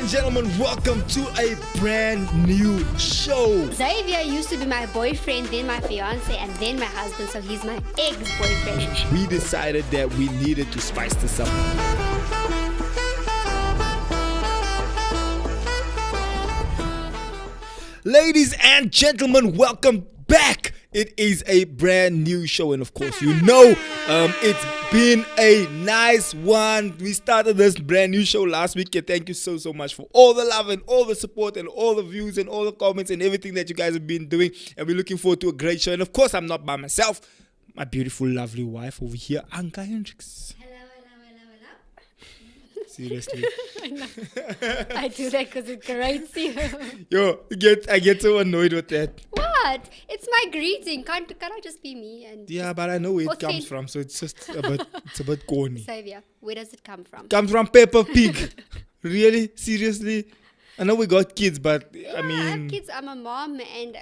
and gentlemen, welcome to a brand new show. Xavier used to be my boyfriend, then my fiance, and then my husband, so he's my ex-boyfriend. We decided that we needed to spice this up. Ladies and gentlemen, welcome back. It is a brand new show, and of course, you know, it's been a nice one. We started this brand new show last week, and thank you so much for all the love and all the support and all the views and all the comments and everything that you guys have been doing. And we're looking forward to a great show. And of course, I'm not by myself. My beautiful, lovely wife over here, Anka Hendricks. Hello. Seriously. I know. I do that because it grates you. Yo, I get so annoyed with that. What? It's my greeting. Can't I just be me? And Yeah, but I know where it comes from, so it's just a bit corny. Xavier, where does it come from? Comes from Peppa Pig. Really? Seriously? I know we got kids, but Yeah, I mean, I have kids. I'm a mom, and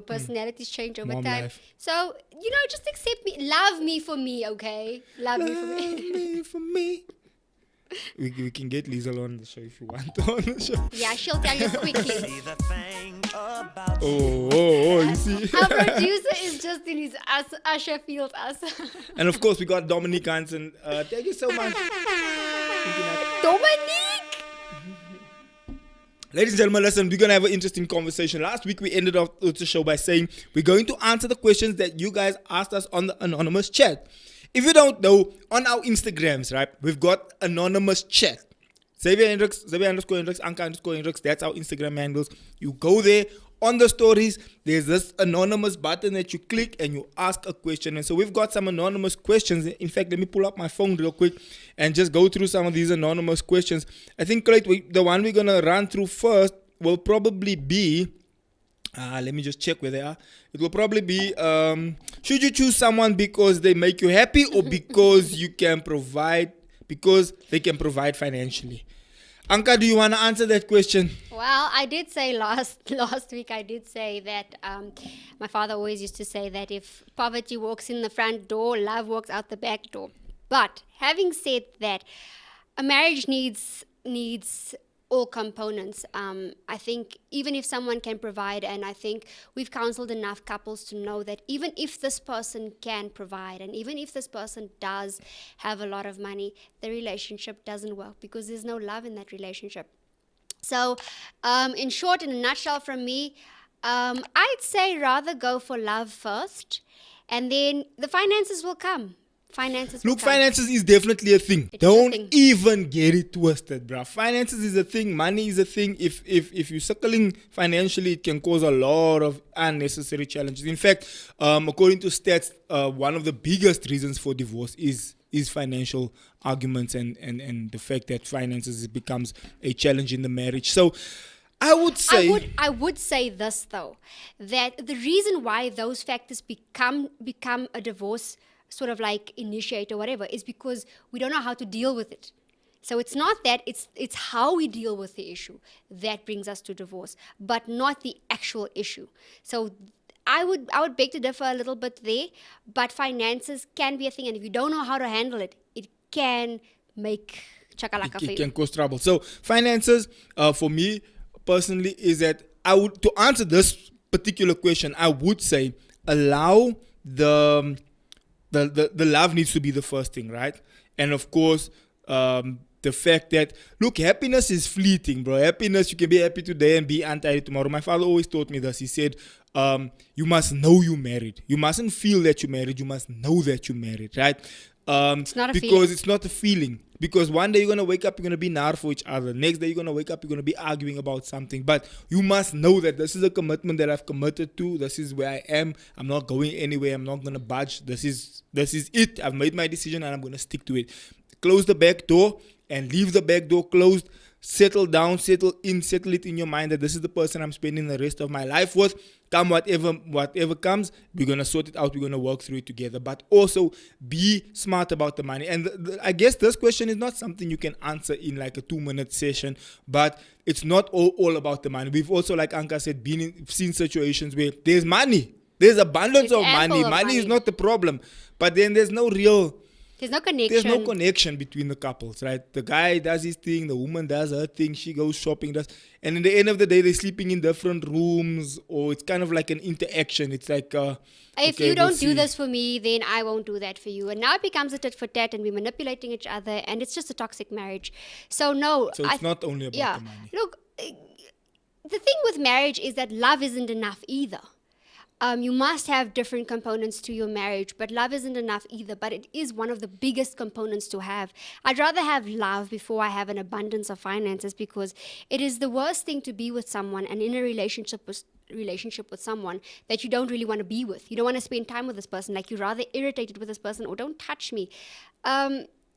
personalities change over Mom time. life. So just accept me, love me for me, okay? Love me for me. for me. We can get Liesel on the show if you want on the show. Yeah, she'll tell you quickly. Oh, you see. Our producer is just in his Usher field us. And of course, we got Dominique Hansen. Thank you so much. Dominique! Ladies and gentlemen, listen, we're going to have an interesting conversation. Last week, we ended off the show by saying we're going to answer the questions that you guys asked us on the anonymous chat. If you don't know, on our Instagrams, right, we've got anonymous chat. Xavier Hendricks, Anka_Hendricks, that's our Instagram handles. You go there, on the stories, there's this anonymous button that you click and you ask a question. And so we've got some anonymous questions. In fact, let me pull up my phone real quick and just go through some of these anonymous questions. I think the one we're going to run through first will probably be, let me just check where they are. It will probably be, should you choose someone because they make you happy or because they can provide financially? Anka, do you want to answer that question? Well, I did say last week, I did say that my father always used to say that if poverty walks in the front door, love walks out the back door. But having said that, a marriage needs all components. I think even if someone can provide, and I think we've counseled enough couples to know that even if this person can provide, and even if this person does have a lot of money, the relationship doesn't work because there's no love in that relationship. So in short, in a nutshell from me, I'd say rather go for love first, and then the finances will come. Finances is definitely a thing. It is Don't a thing. even get it twisted, bruh. Finances is a thing. Money is a thing. If you're suckling financially, it can cause a lot of unnecessary challenges. In fact, according to stats, one of the biggest reasons for divorce is financial arguments and the fact that finances becomes a challenge in the marriage. So I would say this though, that the reason why those factors become a divorce sort of like initiate or whatever is because we don't know how to deal with it. So it's not that, it's how we deal with the issue that brings us to divorce, but not the actual issue. So I would beg to differ a little bit there, but finances can be a thing, and if you don't know how to handle it, it can make chakalaka for you. It can cause trouble. So finances, for me personally, is that to answer this particular question, I would say allow the love needs to be the first thing, right? And of course, the fact that, look, happiness is fleeting, bro. Happiness, you can be happy today and be untidy tomorrow. My father always taught me this. He said, you must know you're married. You mustn't feel that you're married. You must know that you're married, right? It's not a because feeling. it's not a feeling. Because one day you're going to wake up, you're going to be nar for each other. Next day you're going to wake up, you're going to be arguing about something. But you must know that this is a commitment that I've committed to. This is where I am. I'm not going anywhere. I'm not going to budge. This is it. I've made my decision and I'm going to stick to it. Close the back door and leave the back door closed. Settle down, settle it in your mind that this is the person I'm spending the rest of my life with. Come whatever comes, we're going to sort it out. We're going to work through it together. But also be smart about the money. And I guess this question is not something you can answer in like a 2-minute session, but it's not all about the money. We've also, like Anka said, seen situations where there's money. There's abundance of money. Money is not the problem. But then there's no real There's no connection. There's no connection between the couples, right? The guy does his thing, the woman does her thing, she goes shopping, and in the end of the day, they're sleeping in different rooms, or it's kind of like an interaction. It's like, If okay, you don't we'll do see. this for me, then I won't do that for you. And now it becomes a tit for tat, and we're manipulating each other, and it's just a toxic marriage. So no, So it's not only about the money. Look, the thing with marriage is that love isn't enough either. You must have different components to your marriage, but love isn't enough either. But it is one of the biggest components to have. I'd rather have love before I have an abundance of finances, because it is the worst thing to be with someone and in a relationship with someone that you don't really want to be with. You don't want to spend time with this person. Like, you're rather irritated with this person, or don't touch me.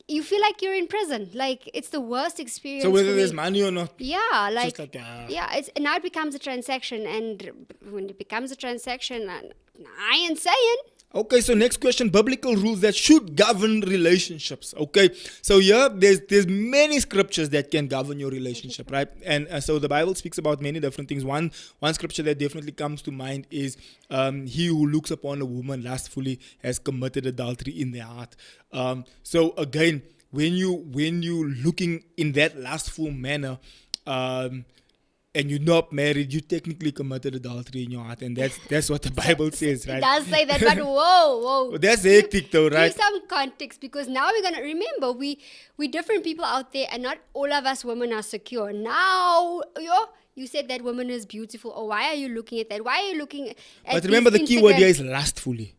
You feel like you're in prison. Like, it's the worst experience. So whether for there's me. money or not. Yeah, like, Just like, it's now it becomes a transaction, and when it becomes a transaction, I ain't saying. Okay, so next question, biblical rules that should govern relationships. Okay, so here there's many scriptures that can govern your relationship, right? And so the Bible speaks about many different things. One scripture that definitely comes to mind is he who looks upon a woman lustfully has committed adultery in their heart. So again, when you looking in that lustful manner, and you're not married, you technically committed adultery in your heart, and that's what the Bible says, right? It does say that, but whoa. Well, that's hectic though, right? Give some context, because now we're gonna remember we different people out there, and not all of us women are secure. Now, you said that woman is beautiful, or why are you looking at that? Why are you looking at? But remember, the key word here is lustfully.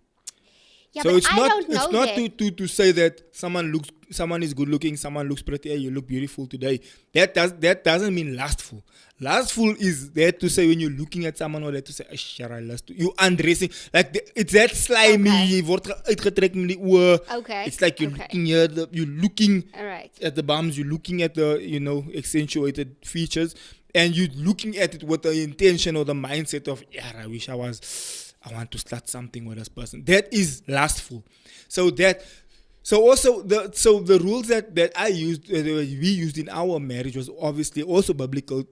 Yeah, So but it's I not don't know that. to say that someone is good looking, someone looks pretty, you look beautiful today. That doesn't mean lustful. Lustful is there to say when you're looking at someone, or there to say, I lust. You undressing, like it's that slimy. Okay. Word uitgetrek met die oë. Okay. It's like you're Okay. looking here, you're looking All right. at the bums, you're looking at the accentuated features, and you're looking at it with the intention or the mindset of, I wish I want to start something with this person. That is lustful. So also the rules that I used, we used in our marriage was obviously also biblical.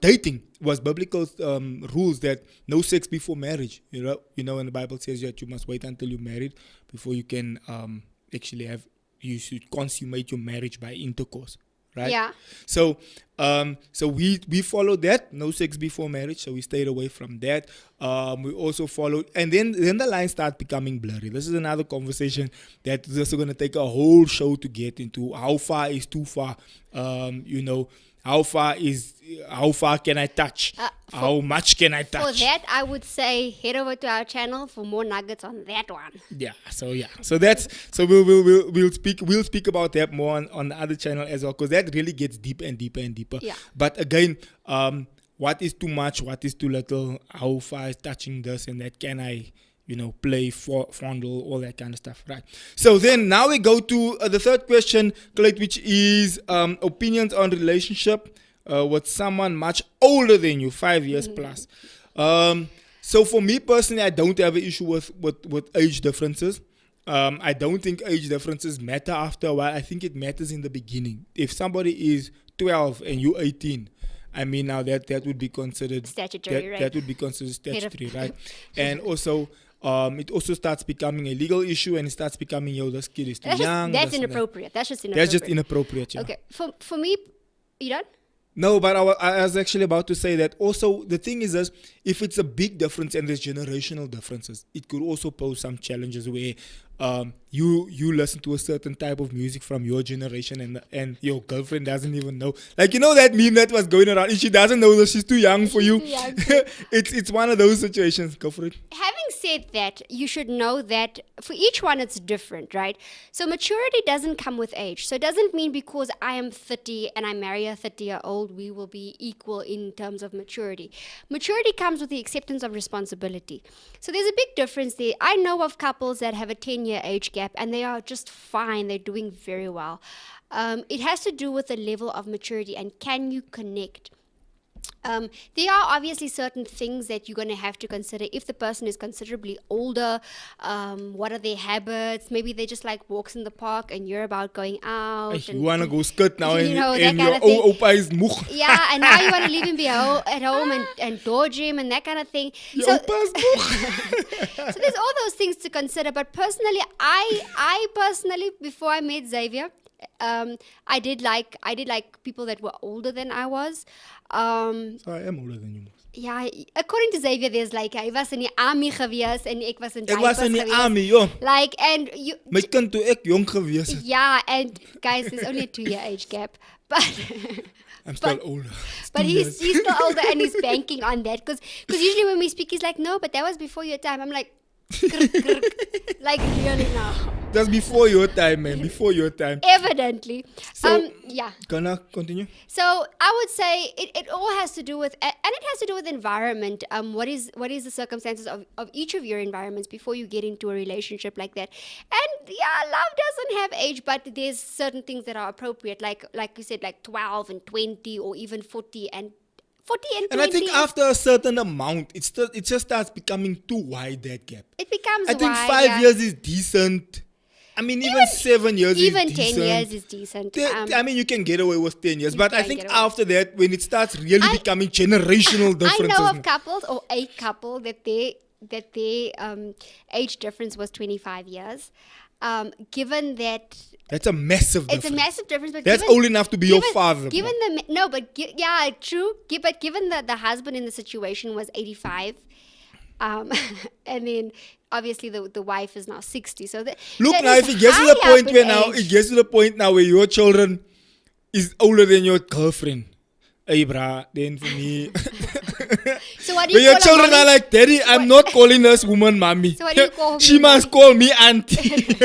Dating was biblical rules that no sex before marriage. You know, when the Bible says that you must wait until you're married before you can you should consummate your marriage by intercourse. Right? Yeah. So we followed that, no sex before marriage, so we stayed away from that. We also followed, and then the lines start becoming blurry. This is another conversation that is also going to take a whole show to get into. How far is too far? How far can I touch? How much can I touch? For that, I would say head over to our channel for more nuggets on that one. So we'll speak about that more on the other channel as well, because that really gets deeper and deeper and deeper. Yeah. But again, what is too much? What is too little? How far is touching this and that? Can I, play, fondle, all that kind of stuff, right? So then now we go to the third question, Clayt, which is opinions on relationship with someone much older than you, 5 years plus. So for me personally, I don't have an issue with age differences. I don't think age differences matter after a while. I think it matters in the beginning. If somebody is 12 and you're 18, I mean, now that would be considered statutory, right? That would be considered statutory, right? And also, it also starts becoming a legal issue, and it starts becoming, this kid is too young. That's inappropriate. That's just inappropriate. That's just inappropriate, yeah. Okay, for me, you done? No, but I was actually about to say that also the thing is this, if it's a big difference and there's generational differences, it could also pose some challenges where you listen to a certain type of music from your generation and your girlfriend doesn't even know. Like, that meme that was going around, and she doesn't know that she's too young for you. It's one of those situations. Go for it. Having said that, you should know that for each one it's different, right? So maturity doesn't come with age. So it doesn't mean because I am 30 and I marry a 30-year-old, we will be equal in terms of maturity. Maturity comes with the acceptance of responsibility. So there's a big difference there. I know of couples that have a 10-year age gap and they are just fine. They're doing very well. It has to do with the level of maturity and can you connect. there are obviously certain things that you're going to have to consider. If the person is considerably older, what are their habits? Maybe they just like walks in the park and you're about going out. You want to go skirt now you know, and that your kind of thing. opa is moeg. Yeah, and now you want to leave him be at home and dodge him and that kind of thing. Your opa is moeg. So there's all those things to consider. But personally, I personally, before I met Xavier, I did like people that were older than I was. So I am older than you. Ja, according to Xavier, there's like, hy was in die army gewees en ek was in Ek was in die gewees. army, joh. Like, and you... My kind toe ek jong gewees het. Yeah, and guys, there's only a 2-year age gap. But... I'm still older. But he's still older and he's banking on that. Because usually when we speak, he's like, no, but that was before your time. I'm like, like really now. That's before your time, man. Before your time. Evidently. So, yeah. Gonna continue? So I would say it all has to do with, and it has to do with environment. What is the circumstances of each of your environments before you get into a relationship like that? And yeah, love doesn't have age, but there's certain things that are appropriate, like you said, like 12 and 20, or even 40 and 20. And I think after a certain amount, it just starts becoming too wide, that gap. It becomes I think wide, 5 years is decent. I mean, even 7 years is decent. Even 10 years is decent. I mean, you can get away with 10 years. But I think after that, when it starts really becoming generational differences. I know of couples, or a couple, that their age difference was 25 years. Given that... That's a massive difference. It's a massive difference. But that's old enough to be your father. Yeah, true. But given that the husband in the situation was 85, and then obviously the wife is now 60. So look, now if it gets to the point now where your children is older than your girlfriend, hey brah, then for me. So what do you call your children are like, Daddy, I'm not calling us woman mommy. So what do you call she must call me auntie.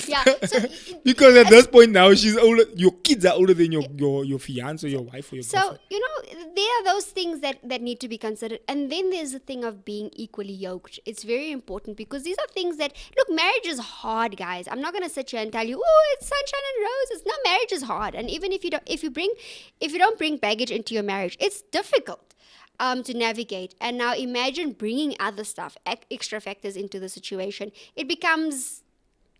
Yeah. So because at this point now she's older. Your kids are older than your fiance, your wife, or your girlfriend. So there are those things that need to be considered, and then there's the thing of being equally yoked. It's very important, because these are things that, look, marriage is hard, guys. I'm not gonna sit here and tell you, oh, it's sunshine and roses. No, marriage is hard, and even if you don't bring baggage into your marriage, it's difficult to navigate. And now imagine bringing other stuff, extra factors into the situation. It becomes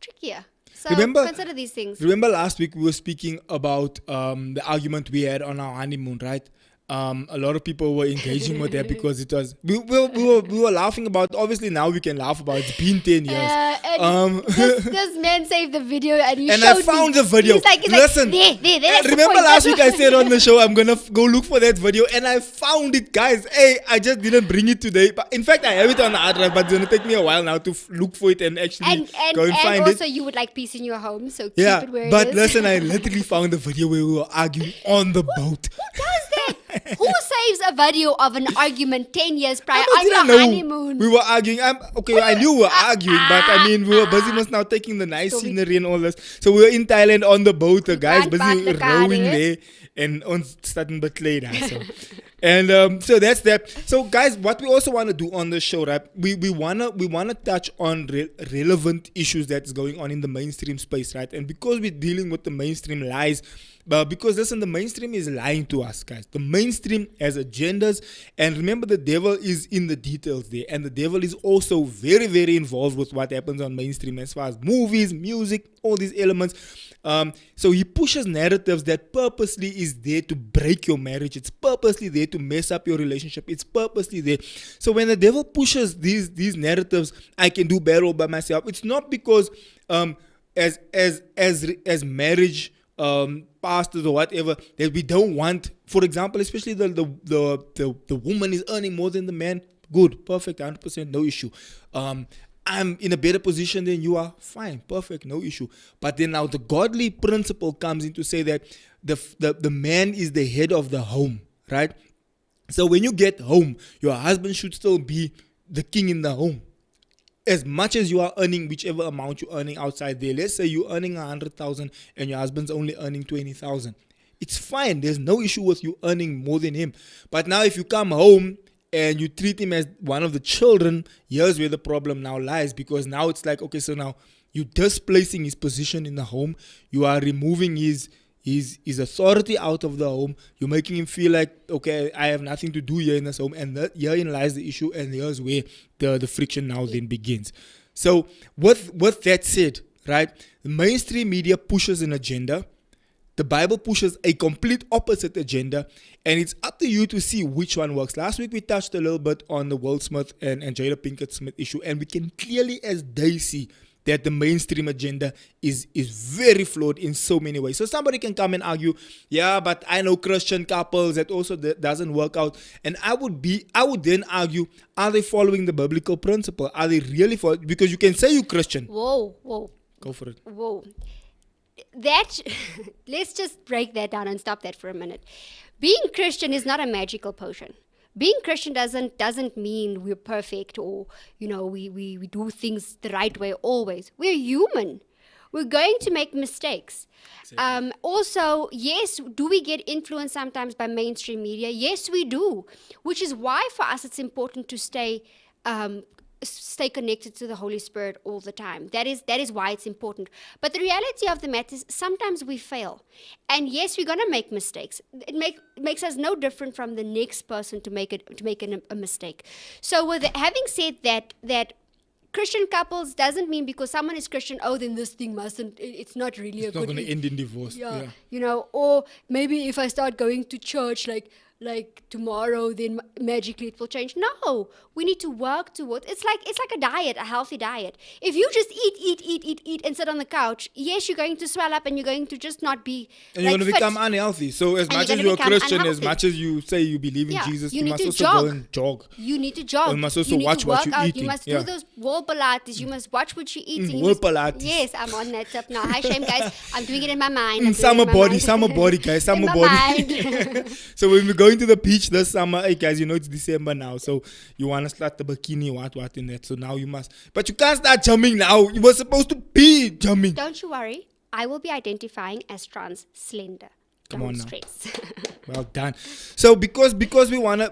trickier. So consider these things. Remember last week we were speaking about the argument we had on our honeymoon, right? A lot of people were engaging with that because it was we were laughing about. Obviously now we can laugh about. It's been 10 years. This man saved the video and he and showed I found me. the video. Listen, remember last week I said on the show I'm gonna go look for that video, and I found it, guys. Hey, I just didn't bring it today, but in fact I have it on the hard drive, but it's gonna take me a while now to look for it and actually go and find it. And also you would like peace in your home, so keep it where it is. But listen, I literally found the video where we were arguing on the boat. Who does that? Who saves a video of an argument 10 years prior on your honeymoon? We were arguing. I knew we were arguing, but I mean, we were busy now taking the nice scenery and all this. So we were in Thailand on the boat. The guys busy rowing there and on starting to play that. So. And so that's that. So guys, what we also want to do on the show, right? We wanna touch on relevant issues that's going on in the mainstream space, right? And because we're dealing with the mainstream lies, because listen, the mainstream is lying to us, guys. The mainstream has agendas, and remember, the devil is in the details there, and the devil is also very, very involved with what happens on mainstream as far as movies, music, all these elements. So he pushes narratives that purposely is there to break your marriage. It's purposely there to mess up your relationship. It's purposely there. So when the devil pushes these narratives, I can do better all by myself. It's not because as marriage pastors or whatever that we don't want. For example, especially the woman is earning more than the man. Good, perfect, 100%, no issue. I'm in a better position than you are. Fine, perfect, no issue. But then now the godly principle comes in to say that the man is the head of the home, right? So when you get home, your husband should still be the king in the home. As much as you are earning whichever amount you're earning outside there. Let's say you're earning 100,000 and your husband's only earning 20,000. It's fine. There's no issue with you earning more than him. But now if you come home and you treat him as one of the children, here's where the problem now lies. Because now it's like, okay, so now you're displacing his position in the home. You are removing his his authority out of the home. You're making him feel like, okay, I have nothing to do here in this home, and herein lies the issue, and here's where the friction now then begins. So with that said, right, the mainstream media pushes an agenda. The Bible pushes a complete opposite agenda, and it's up to you to see which one works. Last week we touched a little bit on the Will Smith and Jada Pinkett Smith issue, and we can clearly as they see that the mainstream agenda is very flawed in so many ways. So somebody can come and argue, yeah, but I know Christian couples that also doesn't work out. And I would then argue, are they following the biblical principle? Are they really following? Because you can say you're Christian. Whoa. Go for it. Whoa. That, let's just break that down and stop that for a minute. Being Christian is not a magical potion. Being Christian doesn't mean we're perfect or, we do things the right way always. We're human. We're going to make mistakes. Exactly. Also, yes, do we get influenced sometimes by mainstream media? Yes, we do. Which is why for us it's important to stay connected to the Holy Spirit all the time. That is why it's important. But the reality of the matter is sometimes we fail. And yes, we're going to make mistakes. It makes us no different from the next person to make a mistake. So with having said that Christian couples doesn't mean because someone is Christian, then this thing it's not really it's not going to end in divorce. Yeah. Or maybe if I start going to church like tomorrow, then magically it will change. No, we need to work towards. It's like a diet, a healthy diet. If you just eat and sit on the couch, yes, you're going to swell up and you're going to just not be. And you're going to become unhealthy. So as much as you're a Christian, as much as you say you believe in Jesus, you must also go and jog. You need to jog. You must also watch what you're eating. You must do those wall Pilates. You must watch what you're eating. Wall Pilates. Yes, I'm on that tip now. Hi, shame, guys. I'm doing it in my mind. Summer body, guys. Summer body. So when we go into the beach this summer, hey guys, it's December now, so you want to start the bikini, what in that. So now you must, but you can't start jumping now. You were supposed to be jumping. Don't you worry, I will be identifying as trans slender. Come on now. Stress. Well done. So because we wanna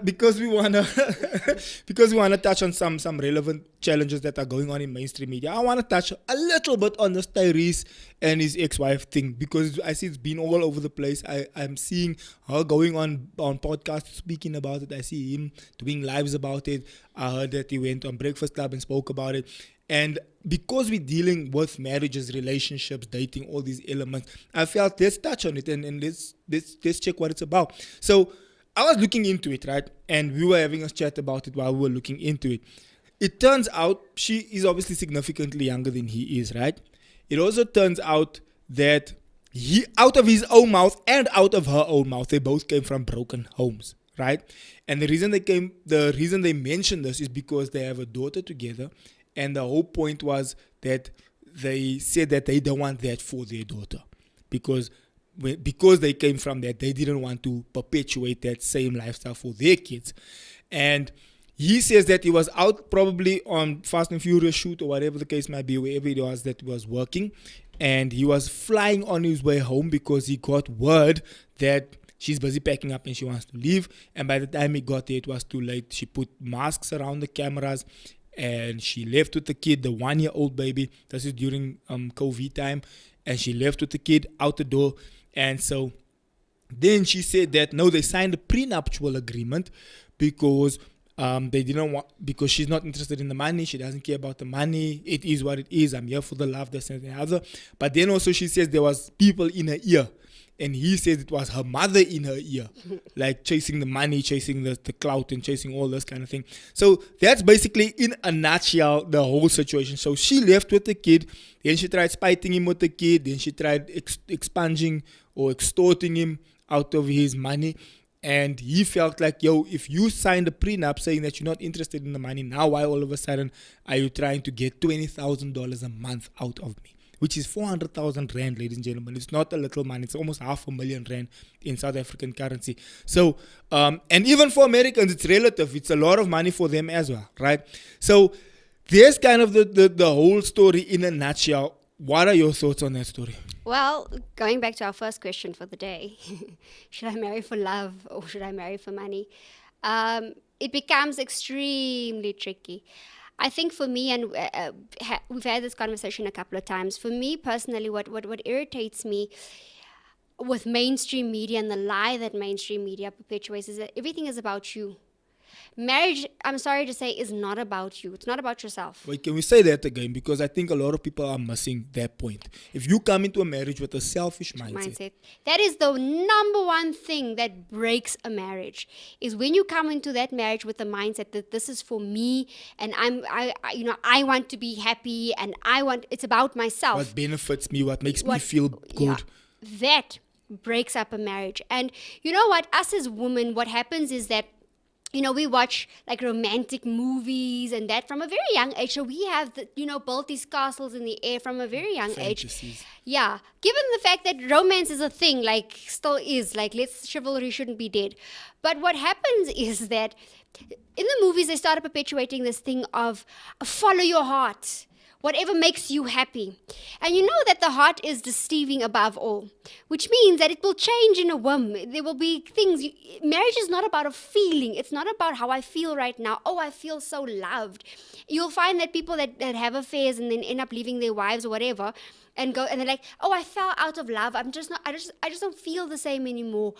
touch on some relevant challenges that are going on in mainstream media, I wanna touch a little bit on this Tyrese and his ex-wife thing, because I see it's been all over the place. I'm seeing her going on podcasts speaking about it. I see him doing lives about it. I heard that he went on Breakfast Club and spoke about it. And because we're dealing with marriages, relationships, dating, all these elements, I felt let's touch on it and let's check what it's about. So I was looking into it, right? And we were having a chat about it while we were looking into it. It turns out she is obviously significantly younger than he is, right? It also turns out that he, out of his own mouth and out of her own mouth, they both came from broken homes, right? And the reason they mentioned this is because they have a daughter together. And the whole point was that they said that they don't want that for their daughter. Because they came from that, they didn't want to perpetuate that same lifestyle for their kids. And he says that he was out probably on Fast and Furious shoot or whatever the case might be, wherever it was that he was working. And he was flying on his way home because he got word that she's busy packing up and she wants to leave. And by the time he got there, it was too late. She put masks around the cameras. And she left with the kid, the 1-year-old baby. This is during COVID time. And she left with the kid out the door. And so then she said that, no, they signed a prenuptial agreement because they didn't want, because she's not interested in the money. She doesn't care about the money. It is what it is. I'm here for the love, this and the other. But then also she says there was people in her ear. And he says it was her mother in her ear, like chasing the money, chasing the clout, and chasing all this kind of thing. So that's basically, in a nutshell, the whole situation. So she left with the kid. Then she tried spiting him with the kid. Then she tried expunging or extorting him out of his money. And he felt like, if you signed a prenup saying that you're not interested in the money, now why all of a sudden are you trying to get $20,000 a month out of me? Which is 400,000 rand, ladies and gentlemen. It's not a little money. It's almost 500,000 rand in South African currency. So, and even for Americans, it's relative. It's a lot of money for them as well, right? So, there's kind of the whole story in a nutshell. What are your thoughts on that story? Well, going back to our first question for the day, should I marry for love or should I marry for money? It becomes extremely tricky. I think for me, and we've had this conversation a couple of times, for me personally, what irritates me, with mainstream media and the lie that mainstream media perpetuates is that everything is about you. Marriage, I'm sorry to say, is not about you. It's not about yourself. Wait, can we say that again? Because I think a lot of people are missing that point. If you come into a marriage with a selfish mindset. That is the number one thing that breaks a marriage. Is when you come into that marriage with the mindset that this is for me, and I want to be happy, and it's about myself. What benefits me? What makes me feel good? Yeah, that breaks up a marriage. And you know what? Us as women, what happens is that, we watch like romantic movies and that from a very young age. So we have, built these castles in the air from a very young Fantasies. age. Yeah. Given the fact that romance is a thing, like still is, like chivalry shouldn't be dead. But what happens is that in the movies, they started perpetuating this thing of follow your heart. Whatever makes you happy. And you know that the heart is deceiving above all, which means that it will change in a whim. There will be things. Marriage is not about a feeling. It's not about how I feel right now. Oh, I feel so loved. You'll find that people that have affairs and then end up leaving their wives or whatever, and they're like, oh, I fell out of love. I just don't feel the same anymore.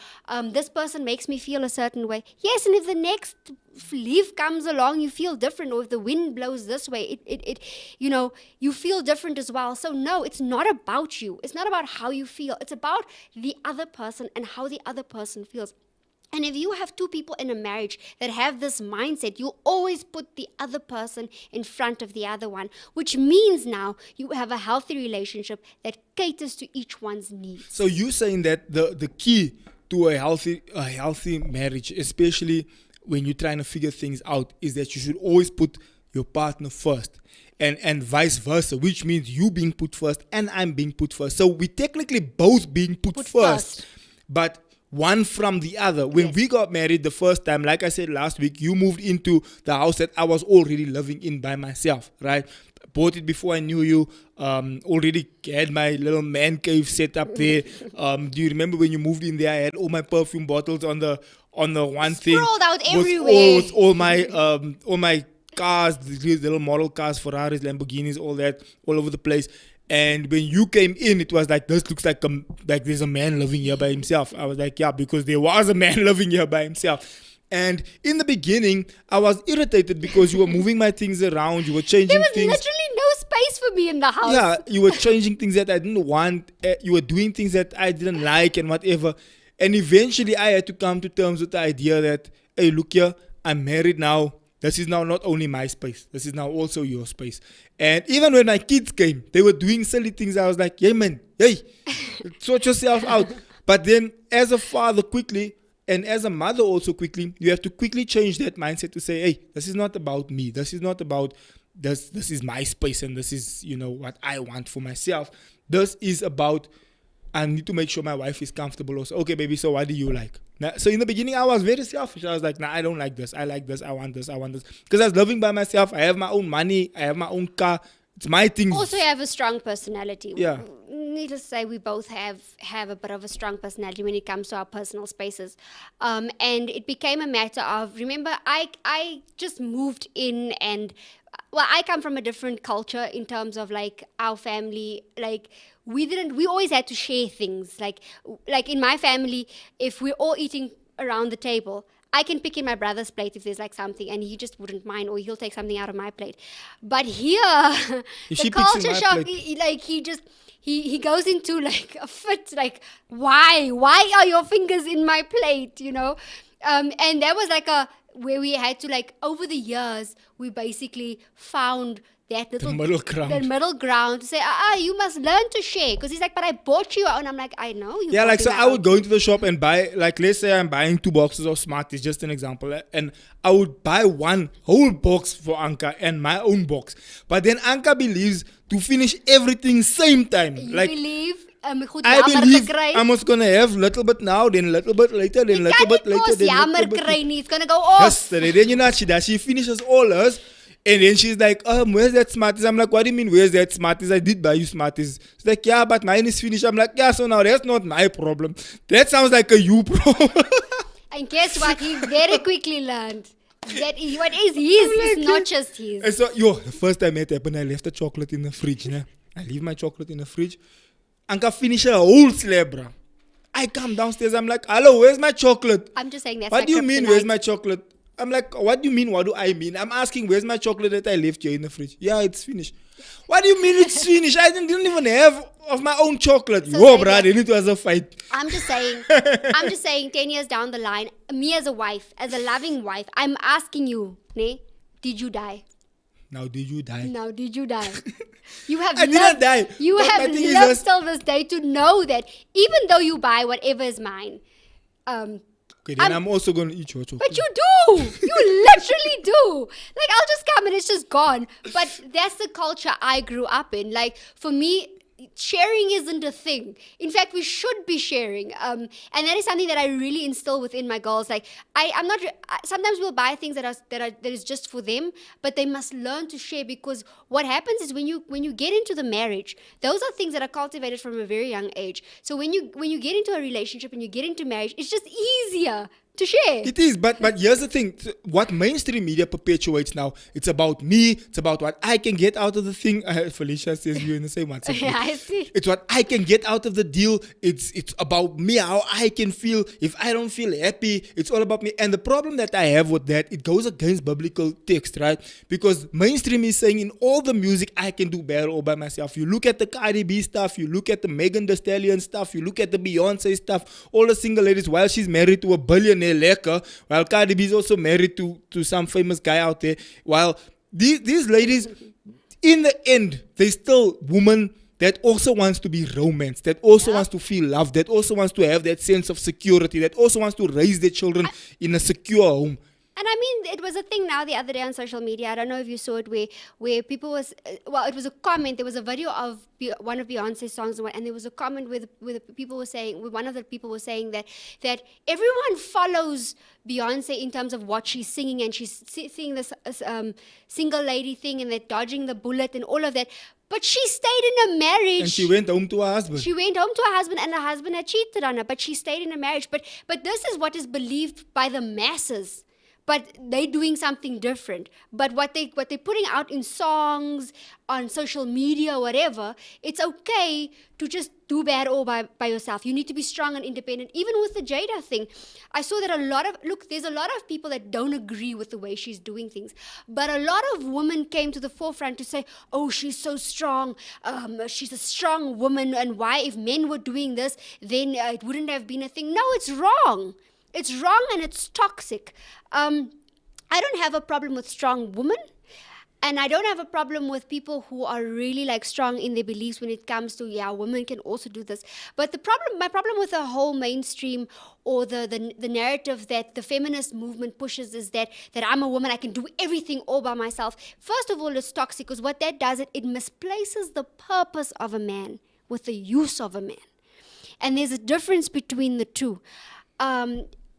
This person makes me feel a certain way. Yes, and if the next leaf comes along, you feel different. Or if the wind blows this way, you feel different as well. So no, it's not about you. It's not about how you feel. It's about the other person and how the other person feels. And if you have two people in a marriage that have this mindset, you'll always put the other person in front of the other one, which means now you have a healthy relationship that caters to each one's needs. So you're saying that the key to a healthy marriage, especially when you're trying to figure things out, is that you should always put your partner first. And vice versa, which means you being put first and I'm being put first. So we technically both being put first. But one from the other. When we got married the first time, like I said last week, you moved into the house that I was already living in by myself, right? Bought it before I knew you. Already had my little man cave set up there. Do you remember when you moved in there? I had all my perfume bottles on the one thing. Sprawled out everywhere. All my cars, these little model cars, Ferraris, Lamborghinis, all that, all over the place. And when you came in, it was like, this looks like there's a man living here by himself. I was like, yeah, because there was a man living here by himself. And in the beginning, I was irritated because you were moving my things around. You were changing things. There was literally no space for me in the house. Yeah, you were changing things that I didn't want. You were doing things that I didn't like and whatever. And eventually, I had to come to terms with the idea that, hey, look here, I'm married now. This is now not only my space. This is now also your space. And even when my kids came, they were doing silly things. I was like, hey, man, sort yourself out. But then as a father quickly, and as a mother also quickly, you have to quickly change that mindset to say, hey, this is not about me. This is not about this. This is my space and this is, what I want for myself. This is about, I need to make sure my wife is comfortable also. Okay, baby, so what do you like? Now, so in the beginning, I was very selfish. I was like, nah, I don't like this. I like this. I want this. I want this. Because I was living by myself. I have my own money. I have my own car. It's my thing. Also, you have a strong personality. Yeah. Needless to say, we both have a bit of a strong personality when it comes to our personal spaces. And it became a matter of, remember, I just moved in and, I come from a different culture in terms of like our family, like we always had to share things. Like in my family, if we're all eating around the table, I can pick in my brother's plate if there's like something and he just wouldn't mind, or he'll take something out of my plate. But here, the culture shock, he goes into like a fit, like, why are your fingers in my plate, and that was like where we had to, like, over the years, we basically found that little the middle ground to say, you must learn to share. Because he's like, but I bought you. And I'm like, I know. Yeah, like, so I would go into the shop and buy, like, let's say I'm buying 2 boxes of Smarties, just an example. And I would buy one whole box for Anka and my own box. But then Anka believes to finish everything same time. You like, believe? I believe I was going to have little bit now, then little bit later, then little bit later. Then little bit later. It's going to go off. Yesterday, then you know what she does? She finishes all hers. And then she's like, where's that Smarties? I'm like, what do you mean, where's that Smarties? I did buy you Smarties. She's like, yeah, but mine is finished. I'm like, yeah, so now that's not my problem. That sounds like a you problem. And guess what? He very quickly learned that what is his is not just his. And so, the first time it happened, I left the chocolate in the fridge. I leave my chocolate in the fridge. Anka finish a whole slab, bro. I come downstairs, I'm like, hello, where's my chocolate? I'm just saying that's What like do you mean, kryptonite. where's my chocolate? I'm like, what do you mean, what do I mean? I'm asking, where's my chocolate that I left here in the fridge? Yeah, it's finished. What do you mean it's finished? I didn't even have of my own chocolate. So Whoa, Xavier, brother, it was a fight. I'm just saying 10 years down the line, me as a wife, as a loving wife, I'm asking you, ne, did you die? Now, did you die? Now, did you die? You have I didn't die. You But have my thing is lived this- till this day to know that even though you buy whatever is mine, Okay, then I'm also going to eat your chocolate. but you do. You literally do. Like, I'll just come and it's just gone. But that's the culture I grew up in. Like, for me, sharing isn't a thing. In fact, we should be sharing. And that is something that I really instill within my girls. Like, I'm not. Sometimes we'll buy things that is just for them, but they must learn to share, because what happens is when you get into the marriage, those are things that are cultivated from a very young age. So when you get into a relationship and you get into marriage, it's just easier to share. It is, but here's the thing. What mainstream media perpetuates now, it's about me. It's about what I can get out of the thing. Felicia says you're in the same WhatsApp. Yeah, I see. It's what I can get out of the deal. It's about me, how I can feel. If I don't feel happy, it's all about me. And the problem that I have with that, it goes against biblical text, right? Because mainstream is saying in all the music, I can do better all by myself. You look at the Cardi B stuff, you look at the Megan Thee Stallion stuff, you look at the Beyonce stuff, all the single ladies, while she's married to a billionaire lekker, while Cardi B is also married to some famous guy out there, while these ladies, in the end, they still women that also wants to be romanced, that also wants to feel loved, that also wants to have that sense of security, that also wants to raise their children in a secure home. And I mean, it was a thing now the other day on social media. I don't know if you saw it, where people was, it was a comment. There was a video of one of Beyonce's songs, and there was a comment where the people were saying, where one of the people was saying that everyone follows Beyonce in terms of what she's singing, and she's singing this single lady thing, and they're dodging the bullet and all of that. But she stayed in a marriage. And she went home to her husband. She went home to her husband, and her husband had cheated on her. But she stayed in a marriage. But this is what is believed by the masses. But they're doing something different. But what they're putting out in songs, on social media, whatever, it's okay to just do bad all by yourself. You need to be strong and independent. Even with the Jada thing, I saw that there's a lot of people that don't agree with the way she's doing things. But a lot of women came to the forefront to say, oh, she's so strong. She's a strong woman. And why, if men were doing this, then it wouldn't have been a thing. No, it's wrong. It's wrong and it's toxic. I don't have a problem with strong women, and I don't have a problem with people who are really like strong in their beliefs when it comes to, yeah, women can also do this. But my problem with the whole mainstream or the narrative that the feminist movement pushes is that I'm a woman, I can do everything all by myself. First of all, it's toxic, because what that does, it misplaces the purpose of a man with the use of a man. And there's a difference between the two.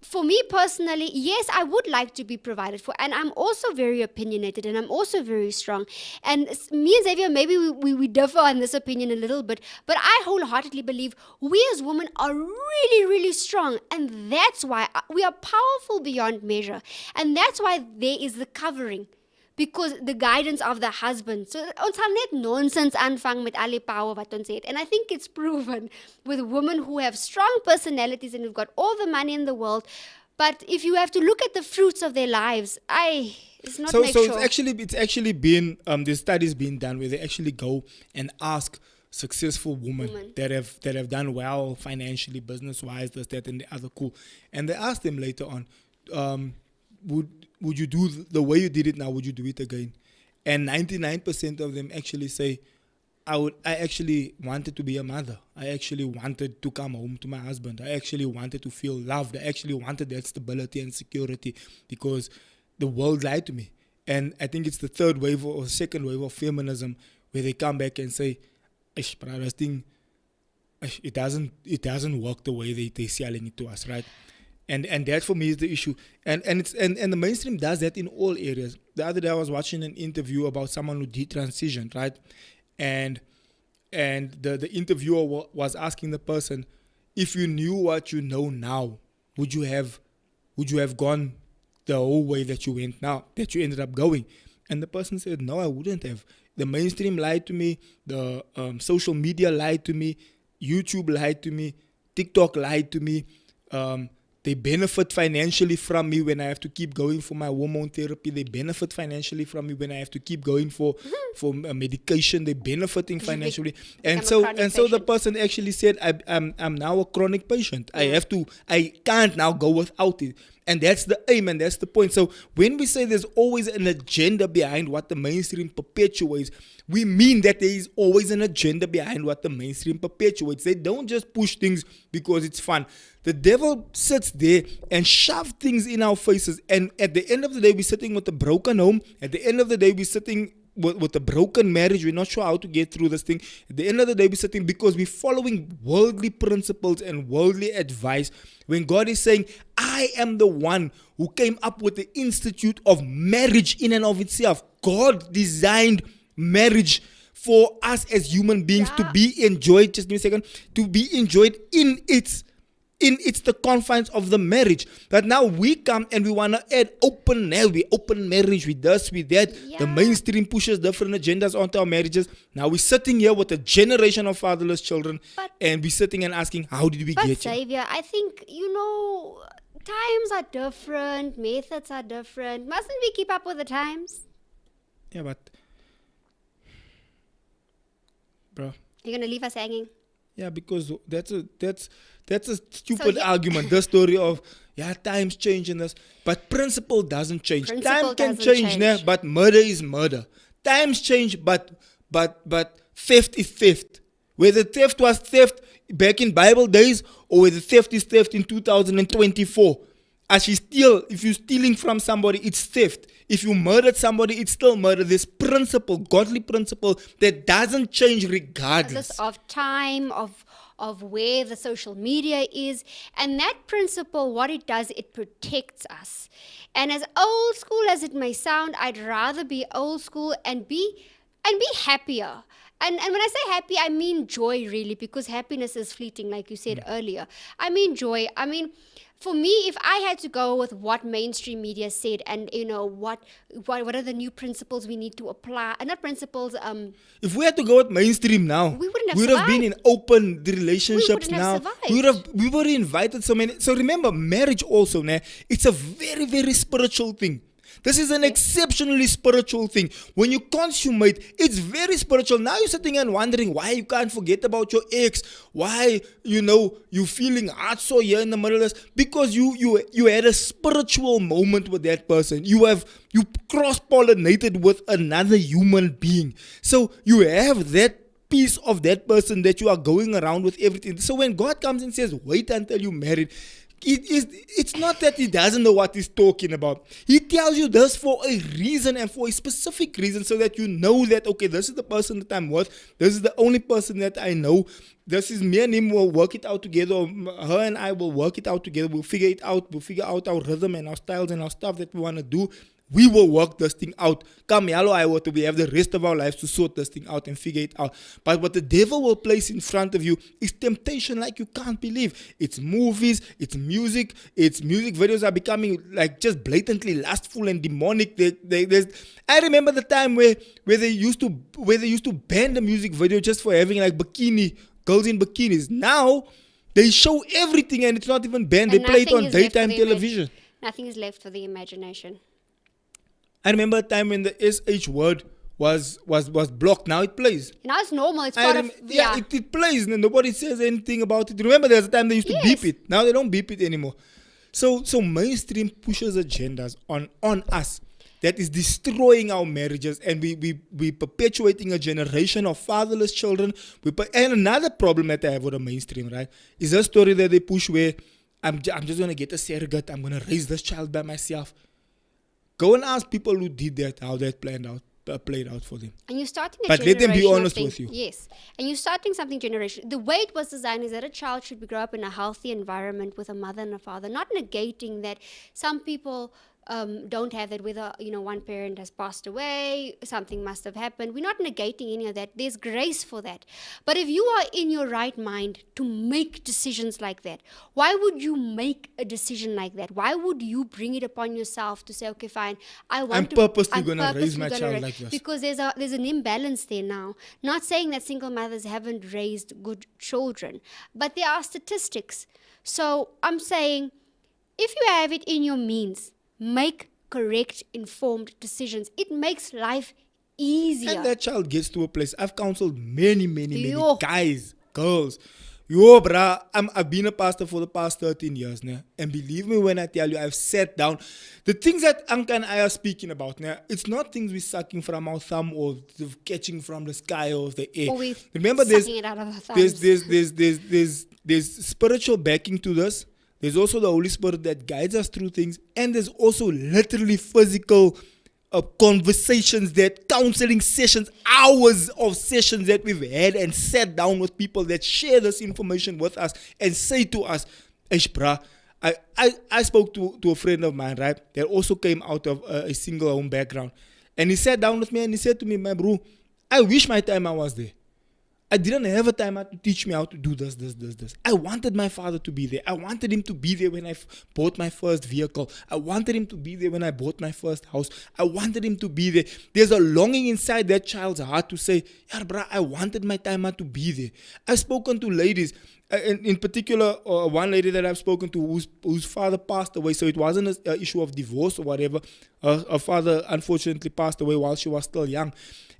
For me personally, yes, I would like to be provided for. And I'm also very opinionated, and I'm also very strong. And me and Xavier, maybe we differ on this opinion a little bit, but I wholeheartedly believe we as women are really, really strong. And that's why we are powerful beyond measure. And that's why there is the covering. Because the guidance of the husband. So ons gaan net nonsense aanvang met al die power wat ons het. And I think it's proven with women who have strong personalities and who've got all the money in the world. But if you have to look at the fruits of their lives, it's not make sure. It's actually been there's studies being done where they actually go and ask successful women that have done well financially, business wise, this, that, and the other, cool. And they ask them later on, would you do the way you did it now? Would you do it again? And 99% of them actually say, I actually wanted to be a mother. I actually wanted to come home to my husband. I actually wanted to feel loved. I actually wanted that stability and security, because the world lied to me. And I think it's the third wave or second wave of feminism where they come back and say, this thing, it doesn't work the way they're selling it to us, right? And that for me is the issue. And the mainstream does that in all areas. The other day I was watching an interview about someone who detransitioned, right? And the interviewer was asking the person, if you knew what you know now, would you have gone the whole way that you went now, that you ended up going? And the person said, no, I wouldn't have. The mainstream lied to me. The social media lied to me. YouTube lied to me. TikTok lied to me. They benefit financially from me when I have to keep going for my hormone therapy. They benefit financially from me when I have to keep going for medication. They're benefiting financially, and so the person actually said, I'm now a chronic patient. I can't now go without it. And that's the aim and that's the point. So when we say there's always an agenda behind what the mainstream perpetuates, we mean that there is always an agenda behind what the mainstream perpetuates. They don't just push things because it's fun. The devil sits there and shoves things in our faces. And at the end of the day, we're sitting with a broken home. At the end of the day, we're sitting with a broken marriage. We're not sure how to get through this thing. At the end of the day, we're sitting because we're following worldly principles and worldly advice, when God is saying, I am the one who came up with the institute of marriage in and of itself. God designed marriage for us as human beings to be enjoyed. Just give me a second. To be enjoyed in the confines of the marriage. But now we come and we want to add open marriage, with this, with that. Yeah. The mainstream pushes different agendas onto our marriages. Now we're sitting here with a generation of fatherless children, and we're sitting and asking, how did we get here? Xavier, I think, times are different, methods are different. Mustn't we keep up with the times? Yeah, but bro, You're going to leave us hanging? yeah, because that's a stupid argument. The story of times change in this, but principle doesn't change. Time can change. Nah, but murder is murder. Times change, but theft is theft. Whether theft was theft back in Bible days or whether theft is theft in 2024. If you're stealing from somebody, it's theft. If you murdered somebody, it's still murder. This principle, godly principle, that doesn't change regardless of time, of where the social media is. And that principle, what it does, it protects us. And as old school as it may sound, I'd rather be old school and be happier. And when I say happy, I mean joy, really, because happiness is fleeting, like you said earlier. I mean joy. I mean, for me, if I had to go with what mainstream media said, and what are the new principles we need to apply, and not principles. If we had to go with mainstream now, we would have been in open relationships now. We would have invited so many. So remember, marriage also, it's a very, very spiritual thing. This is an exceptionally spiritual thing. When you consummate, it's very spiritual. Now you're sitting and wondering why you can't forget about your ex. Why, you're feeling hard so here in the middle of this. Because you had a spiritual moment with that person. You cross-pollinated with another human being. So you have that piece of that person that you are going around with everything. So when God comes and says, wait until you're married, it's not that he doesn't know what he's talking about. He tells you this for a reason and for a specific reason, so that you know that, okay, this is the person that I'm with. This is the only person that I know. This is me and him will work it out together. Or her and I will work it out together. We'll figure it out. We'll figure out our rhythm and our styles and our stuff that we want to do. We will work this thing out. We have the rest of our lives to sort this thing out and figure it out. But what the devil will place in front of you is temptation like you can't believe. It's movies, it's music videos are becoming like just blatantly lustful and demonic. I remember the time where they used to ban the music video just for having like girls in bikinis. Now they show everything and it's not even banned. They play it on daytime television. Nothing is left for the imagination. I remember a time when the SH word was blocked. Now it plays. Now it's normal. It's part of... Yeah, it plays and nobody says anything about it. Remember there's a time they used to beep it. Now they don't beep it anymore. So mainstream pushes agendas on us that is destroying our marriages, and we perpetuating a generation of fatherless children. And another problem that I have with the mainstream, right, is a story that they push where I'm just going to get a surrogate. I'm going to raise this child by myself. Go and ask people who did that, how that played out for them. And you're starting but let them be honest with you. Yes. And you're starting something generational. The way it was designed is that a child should grow up in a healthy environment with a mother and a father, not negating that some people don't have that, whether one parent has passed away, something must have happened. We're not negating any of that. There's grace for that. But if you are in your right mind to make decisions like that, why would you make a decision like that? Why would you bring it upon yourself to say, okay, fine, I'm purposely gonna raise my child like this? Because there's an imbalance there now. Not saying that single mothers haven't raised good children, but there are statistics. So I'm saying, if you have it in your means, make correct, informed decisions. It makes life easier. And that child gets to a place. I've counseled many Yo. guys, girls. Yo, bruh, I've been a pastor for the past 13 years now. And believe me when I tell you, I've sat down. The things that Anka and I are speaking about now, it's not things we're sucking from our thumb or catching from the sky or the air. Or we're Remember, sucking it out of our thumbs. there's spiritual backing to this. There's also the Holy Spirit that guides us through things. And there's also literally physical conversations, that counseling sessions, hours of sessions that we've had and sat down with people that share this information with us and say to us, "Eish, bruh, I spoke to a friend of mine, right, that also came out of a single home background. And he sat down with me and he said to me, my bro, I wish my time I was there. I didn't have a timer to teach me how to do this. I wanted my father to be there. I wanted him to be there when I bought my first vehicle. I wanted him to be there when I bought my first house. I wanted him to be there. There's a longing inside that child's heart to say, yeah, bruh, I wanted my timer to be there. I've spoken to ladies, in particular, one lady that I've spoken to whose father passed away, so it wasn't an issue of divorce or whatever. Her father unfortunately passed away while she was still young.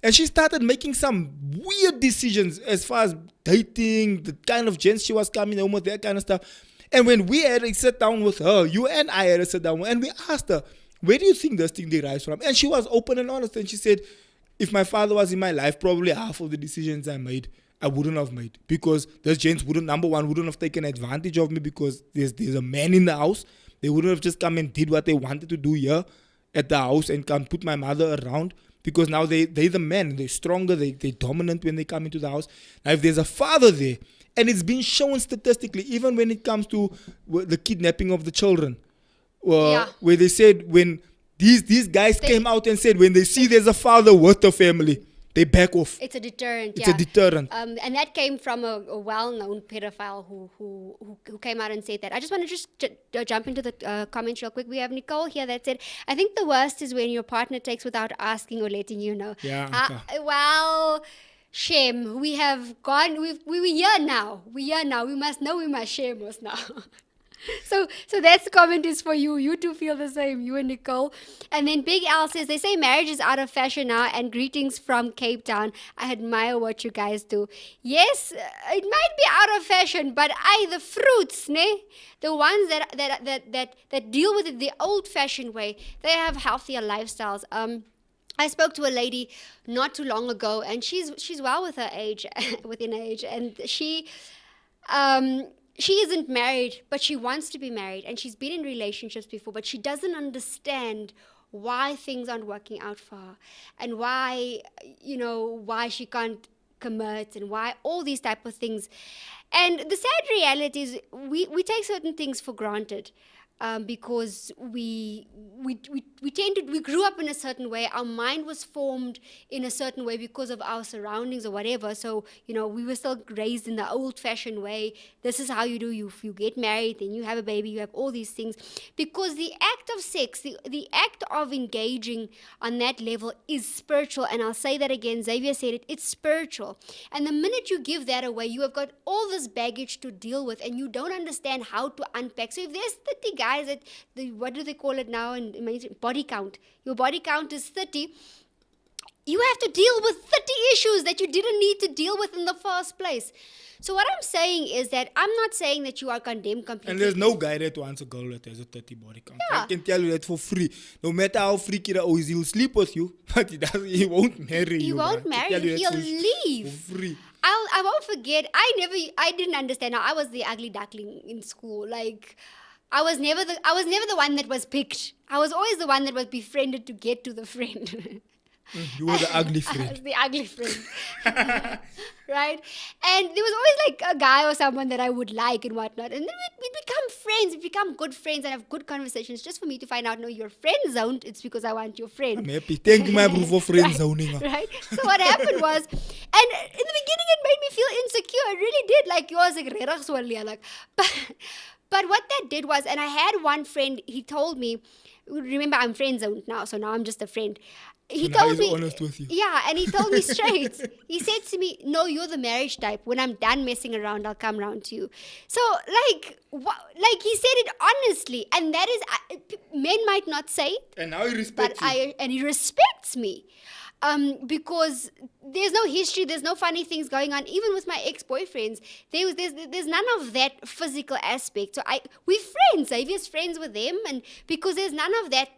And she started making some weird decisions as far as dating, the kind of gents she was coming home with, that kind of stuff. And when we had to sit down with her, you and I had to sit down, and we asked her, where do you think this thing derives from? And she was open and honest, and she said, if my father was in my life, probably half of the decisions I made, I wouldn't have made. Because those gents wouldn't have taken advantage of me because there's a man in the house. They wouldn't have just come and did what they wanted to do here at the house and come put my mother around. Because now they're the men, they're stronger, they're dominant when they come into the house. Now if there's a father there, and it's been shown statistically, even when it comes to the kidnapping of the children, where they said when these guys came out and said when they see there's a father with the family, they back off. It's a deterrent. It's a deterrent. And that came from a well-known pedophile who came out and said that. I just want to jump into the comments real quick. We have Nicole here that said, I think the worst is when your partner takes without asking or letting you know. Yeah. Well, shame. We have gone. We're here now. We're here now. We must know. We must shame us now. So that's the comment is for you. You two feel the same, you and Nicole. And then Big Al says, they say marriage is out of fashion now, and greetings from Cape Town. I admire what you guys do. Yes, it might be out of fashion, but the fruits, ne? The ones that deal with it the old-fashioned way, they have healthier lifestyles. I spoke to a lady not too long ago, and she's well with her age, within age, and she isn't married, but she wants to be married, and she's been in relationships before, but she doesn't understand why things aren't working out for her, and why she can't commit, and why all these type of things. And the sad reality is we take certain things for granted. Because we grew up in a certain way. Our mind was formed in a certain way because of our surroundings or whatever. So, we were still raised in the old-fashioned way. This is how you do. You get married, then you have a baby, you have all these things. Because the act of sex, the act of engaging on that level is spiritual. And I'll say that again. Xavier said it. It's spiritual. And the minute you give that away, you have got all this baggage to deal with, and you don't understand how to unpack. So if there's 30 guys at what do they call it now in body count, your body count is 30, you have to deal with 30 issues that you didn't need to deal with in the first place. So what I'm saying is that I'm not saying that you are condemned completely. And there's no guy there to answer girl that has a 30 body count. Yeah. I can tell you that for free. No matter how freaky that is, he'll sleep with you, but he won't marry you. He won't marry you. He'll leave. For free. I won't forget. I didn't understand. Now, I was the ugly duckling in school. Like, I was never the one that was picked. I was always the one that was befriended to get to the friend. You were the ugly friend. I was the ugly friend. Right? And there was always like a guy or someone that I would like and whatnot. And then we'd become friends, we become good friends and have good conversations just for me to find out, no, you're friend zoned. It's because I want your friend. I'm happy. Thank you, my bro, for friend zoning. Right? So what happened was, and in the beginning it made me feel insecure. It really did. Like, you was like, "Regtig so lelik." Like, but what that did was, and I had one friend, he told me, remember, I'm friend zoned now, so now I'm just a friend. He now told he's me, honest with you. yeah, and he told me straight. He said to me, "No, you're the marriage type. When I'm done messing around, I'll come round to you." So, like, like he said it honestly, and that is, men might not say it, And now he respects you. and he respects me, because there's no history, there's no funny things going on. Even with my ex-boyfriends, there's none of that physical aspect. So we're friends. Xavier's friends with them, and because there's none of that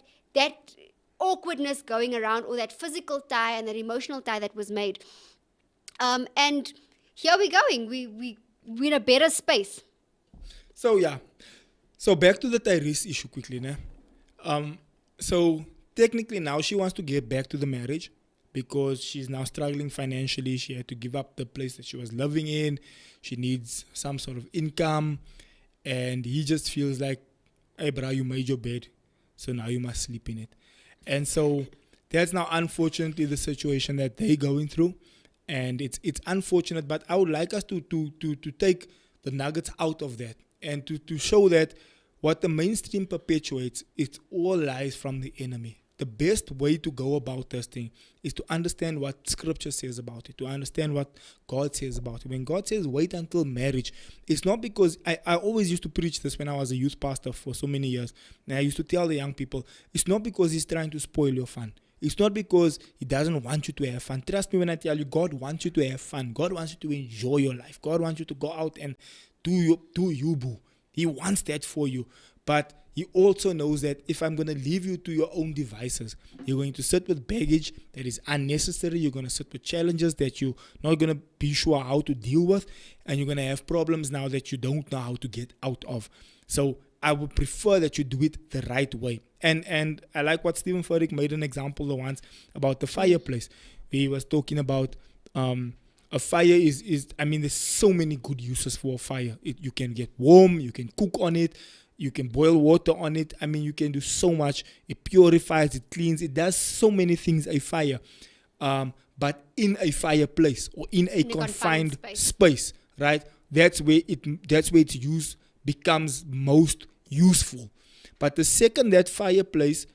awkwardness going around, or that physical tie and that emotional tie that was made. And here we're going. We're in a better space. So yeah. So back to the Tyrese issue quickly, né? So technically now she wants to get back to the marriage because she's now struggling financially. She had to give up the place that she was living in. She needs some sort of income, and he just feels like, "Hey, bro, you made your bed, so now you must sleep in it." And so that's now unfortunately the situation that they're going through, and it's unfortunate. But I would like us to take the nuggets out of that and to show that what the mainstream perpetuates, it all lies from the enemy. The best way to go about this thing is to understand what Scripture says about it, to understand what God says about it. When God says wait until marriage, it's not because I always used to preach this when I was a youth pastor for so many years. And I used to tell the young people, it's not because he's trying to spoil your fun. It's not because he doesn't want you to have fun. Trust me when I tell you, God wants you to have fun. God wants you to enjoy your life. God wants you to go out and do you, boo. He wants that for you. But he also knows that if I'm going to leave you to your own devices, you're going to sit with baggage that is unnecessary. You're going to sit with challenges that you're not going to be sure how to deal with. And you're going to have problems now that you don't know how to get out of. So I would prefer that you do it the right way. And I like what Stephen Furtick made an example once about the fireplace. He was talking about a fire is there's so many good uses for a fire. You can get warm, you can cook on it, you can boil water on it. You can do so much. It purifies, it cleans, it does so many things, a fire. But in a fireplace or in a confined space, right? That's where its use becomes most useful. But the second that fireplace,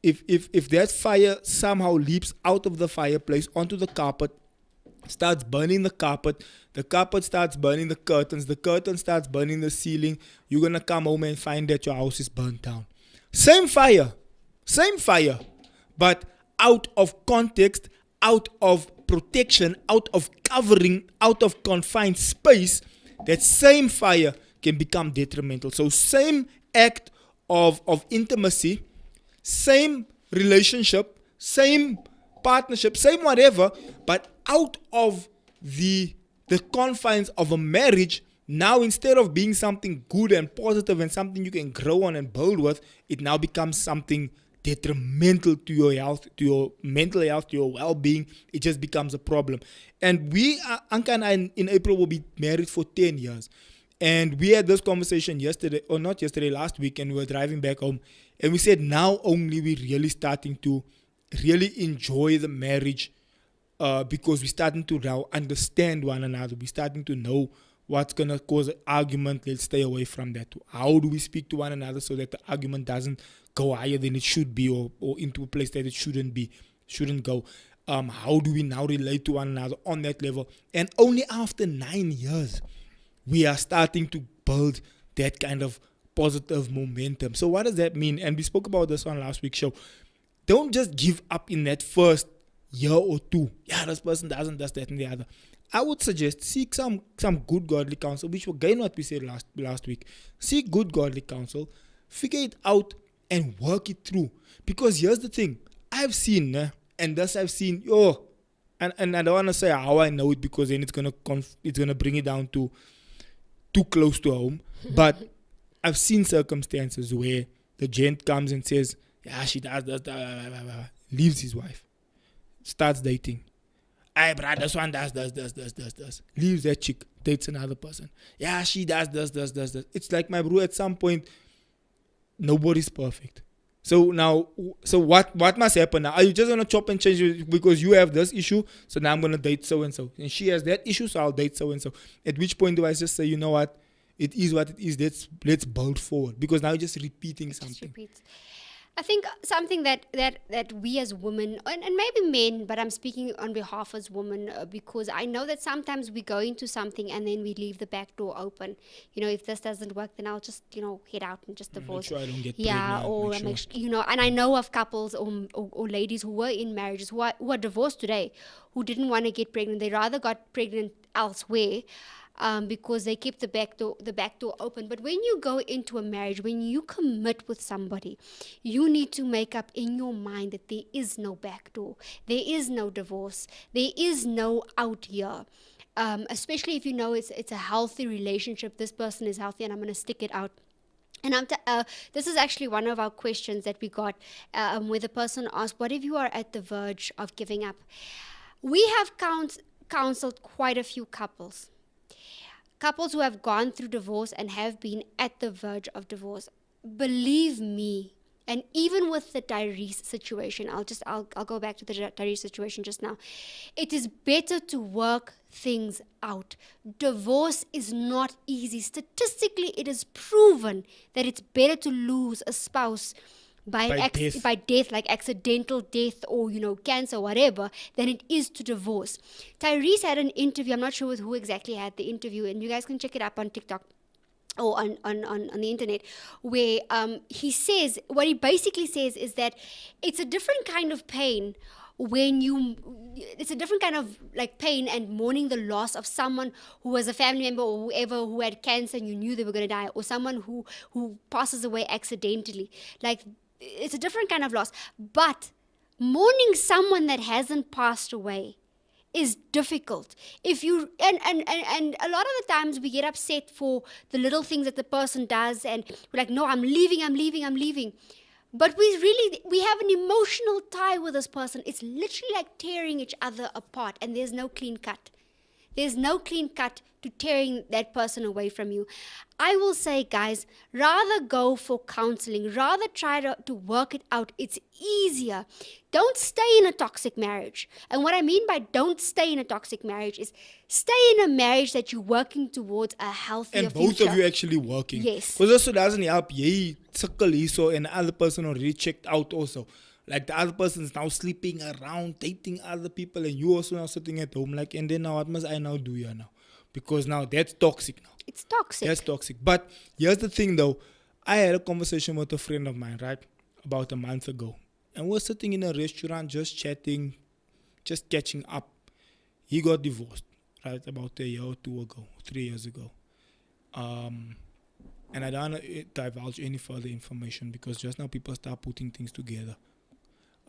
if that fire somehow leaps out of the fireplace onto the carpet, starts burning the carpet starts burning the curtain starts burning the ceiling, you're going to come home and find that your house is burnt down. Same fire, but out of context, out of protection, out of covering, out of confined space, that same fire can become detrimental. So same act of intimacy, same relationship, same partnership, same whatever, but out of the confines of a marriage, now instead of being something good and positive and something you can grow on and build with, it now becomes something detrimental to your health, to your mental health, to your well-being. It just becomes a problem. And Anka and I in April will be married for 10 years. And we had this conversation last week, and we were driving back home. And we said now only we're really starting to really enjoy the marriage, because we're starting to now understand one another. We're starting to know what's going to cause an argument. Let's stay away from that. How do we speak to one another so that the argument doesn't go higher than it should be, or into a place that it shouldn't go. How do we now relate to one another on that level? And only after 9 years, we are starting to build that kind of positive momentum. So what does that mean? And we spoke about this on last week's show. Don't just give up in that first year or two. Yeah, this person doesn't, does that and the other. I would suggest seek some good godly counsel, which again what we said last week. Seek good godly counsel, figure it out and work it through. Because here's the thing, I've seen, and I don't want to say how I know it, because then it's gonna bring it down to too close to home. But I've seen circumstances where the gent comes and says, yeah, she does, leaves his wife, starts dating. Hey, bruh, this one does. Leaves that chick, dates another person. Yeah, she does. It's like, my bro, at some point, nobody's perfect. So now, so what must happen now? Are you just gonna chop and change it because you have this issue? So now I'm gonna date so and so, and she has that issue, so I'll date so and so. At which point do I just say, you know what? It is what it is. Let's build forward, because now you're just repeating something. Just repeats. I think something that we as women, and maybe men, but I'm speaking on behalf as women, because I know that sometimes we go into something and then we leave the back door open. If this doesn't work, then I'll just head out and just divorce. Make sure I don't get Yeah, pregnant, or make sure. And I know of couples or ladies who were in marriages who are divorced today, who didn't want to get pregnant. They rather got pregnant elsewhere. Because they keep the back door open. But when you go into a marriage, when you commit with somebody, you need to make up in your mind that there is no back door, there is no divorce, there is no out here. Especially if it's a healthy relationship, this person is healthy, and I'm going to stick it out. And this is actually one of our questions that we got, where the person asked, what if you are at the verge of giving up? We have counseled quite a few couples who have gone through divorce and have been at the verge of divorce. Believe me, and even with the Tyrese situation, I'll go back to the Tyrese situation just now. It is better to work things out. Divorce is not easy. Statistically, it is proven that it's better to lose a spouse by death, like accidental death or cancer, whatever, than it is to divorce. Tyrese had an interview. I'm not sure with who exactly had the interview, and you guys can check it up on TikTok or on the internet, where he says, what he basically says is that it's a different kind of pain it's a different kind of like pain and mourning the loss of someone who was a family member or whoever who had cancer and you knew they were going to die, or someone who passes away accidentally. Like, it's a different kind of loss. But mourning someone that hasn't passed away is difficult. If you and a lot of the times we get upset for the little things that the person does, and we're like, no, I'm leaving. But we have an emotional tie with this person. It's literally like tearing each other apart, and there's no clean cut. There's no clean cut to tearing that person away from you. I will say, guys, rather go for counseling. Rather try to work it out. It's easier. Don't stay in a toxic marriage. And what I mean by don't stay in a toxic marriage is stay in a marriage that you're working towards a healthier future. And both of you actually working. Yes. Because also doesn't help. Yay, circle so, and the other person already checked out also. Like, the other person is now sleeping around, dating other people, and you also now sitting at home. Like, and then now what must I now do here now? Because now that's toxic now. It's toxic. That's toxic. But here's the thing though. I had a conversation with a friend of mine, right? About a month ago. And we're sitting in a restaurant just chatting, just catching up. He got divorced, right? About a year or 2 ago, 3 years ago. And I don't want to divulge any further information because just now people start putting things together.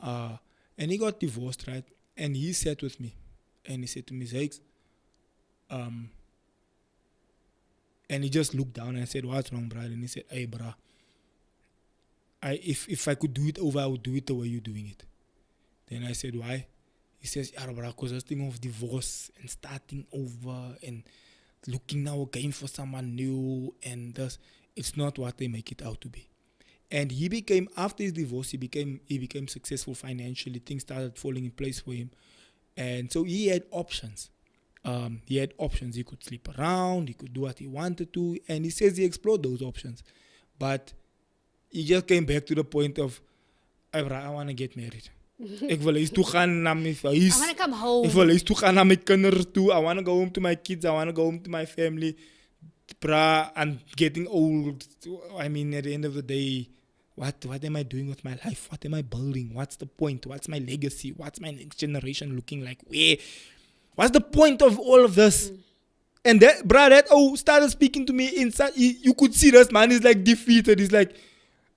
And he got divorced, right? And he sat with me. And he said to me, Zakes, and he just looked down and said, what's wrong, brother? And he said, hey, brah, if I could do it over, I would do it the way you're doing it. Then I said, why? He says, yeah, brah, because I was thinking of divorce and starting over and looking now again for someone new, and thus it's not what they make it out to be. And he became, after his divorce, he became successful financially. Things started falling in place for him. And so he had options. He could sleep around, he could do what he wanted to, and he says he explored those options. But he just came back to the point of, I want to get married. I want to come home. I want to go home to my kids, I want to go home to my family. I'm getting old. I mean, at the end of the day, what am I doing with my life? What am I building? What's the point? What's my legacy? What's my next generation looking like? What's the point of all of this? And that started speaking to me inside. You could see this man is like defeated. He's like,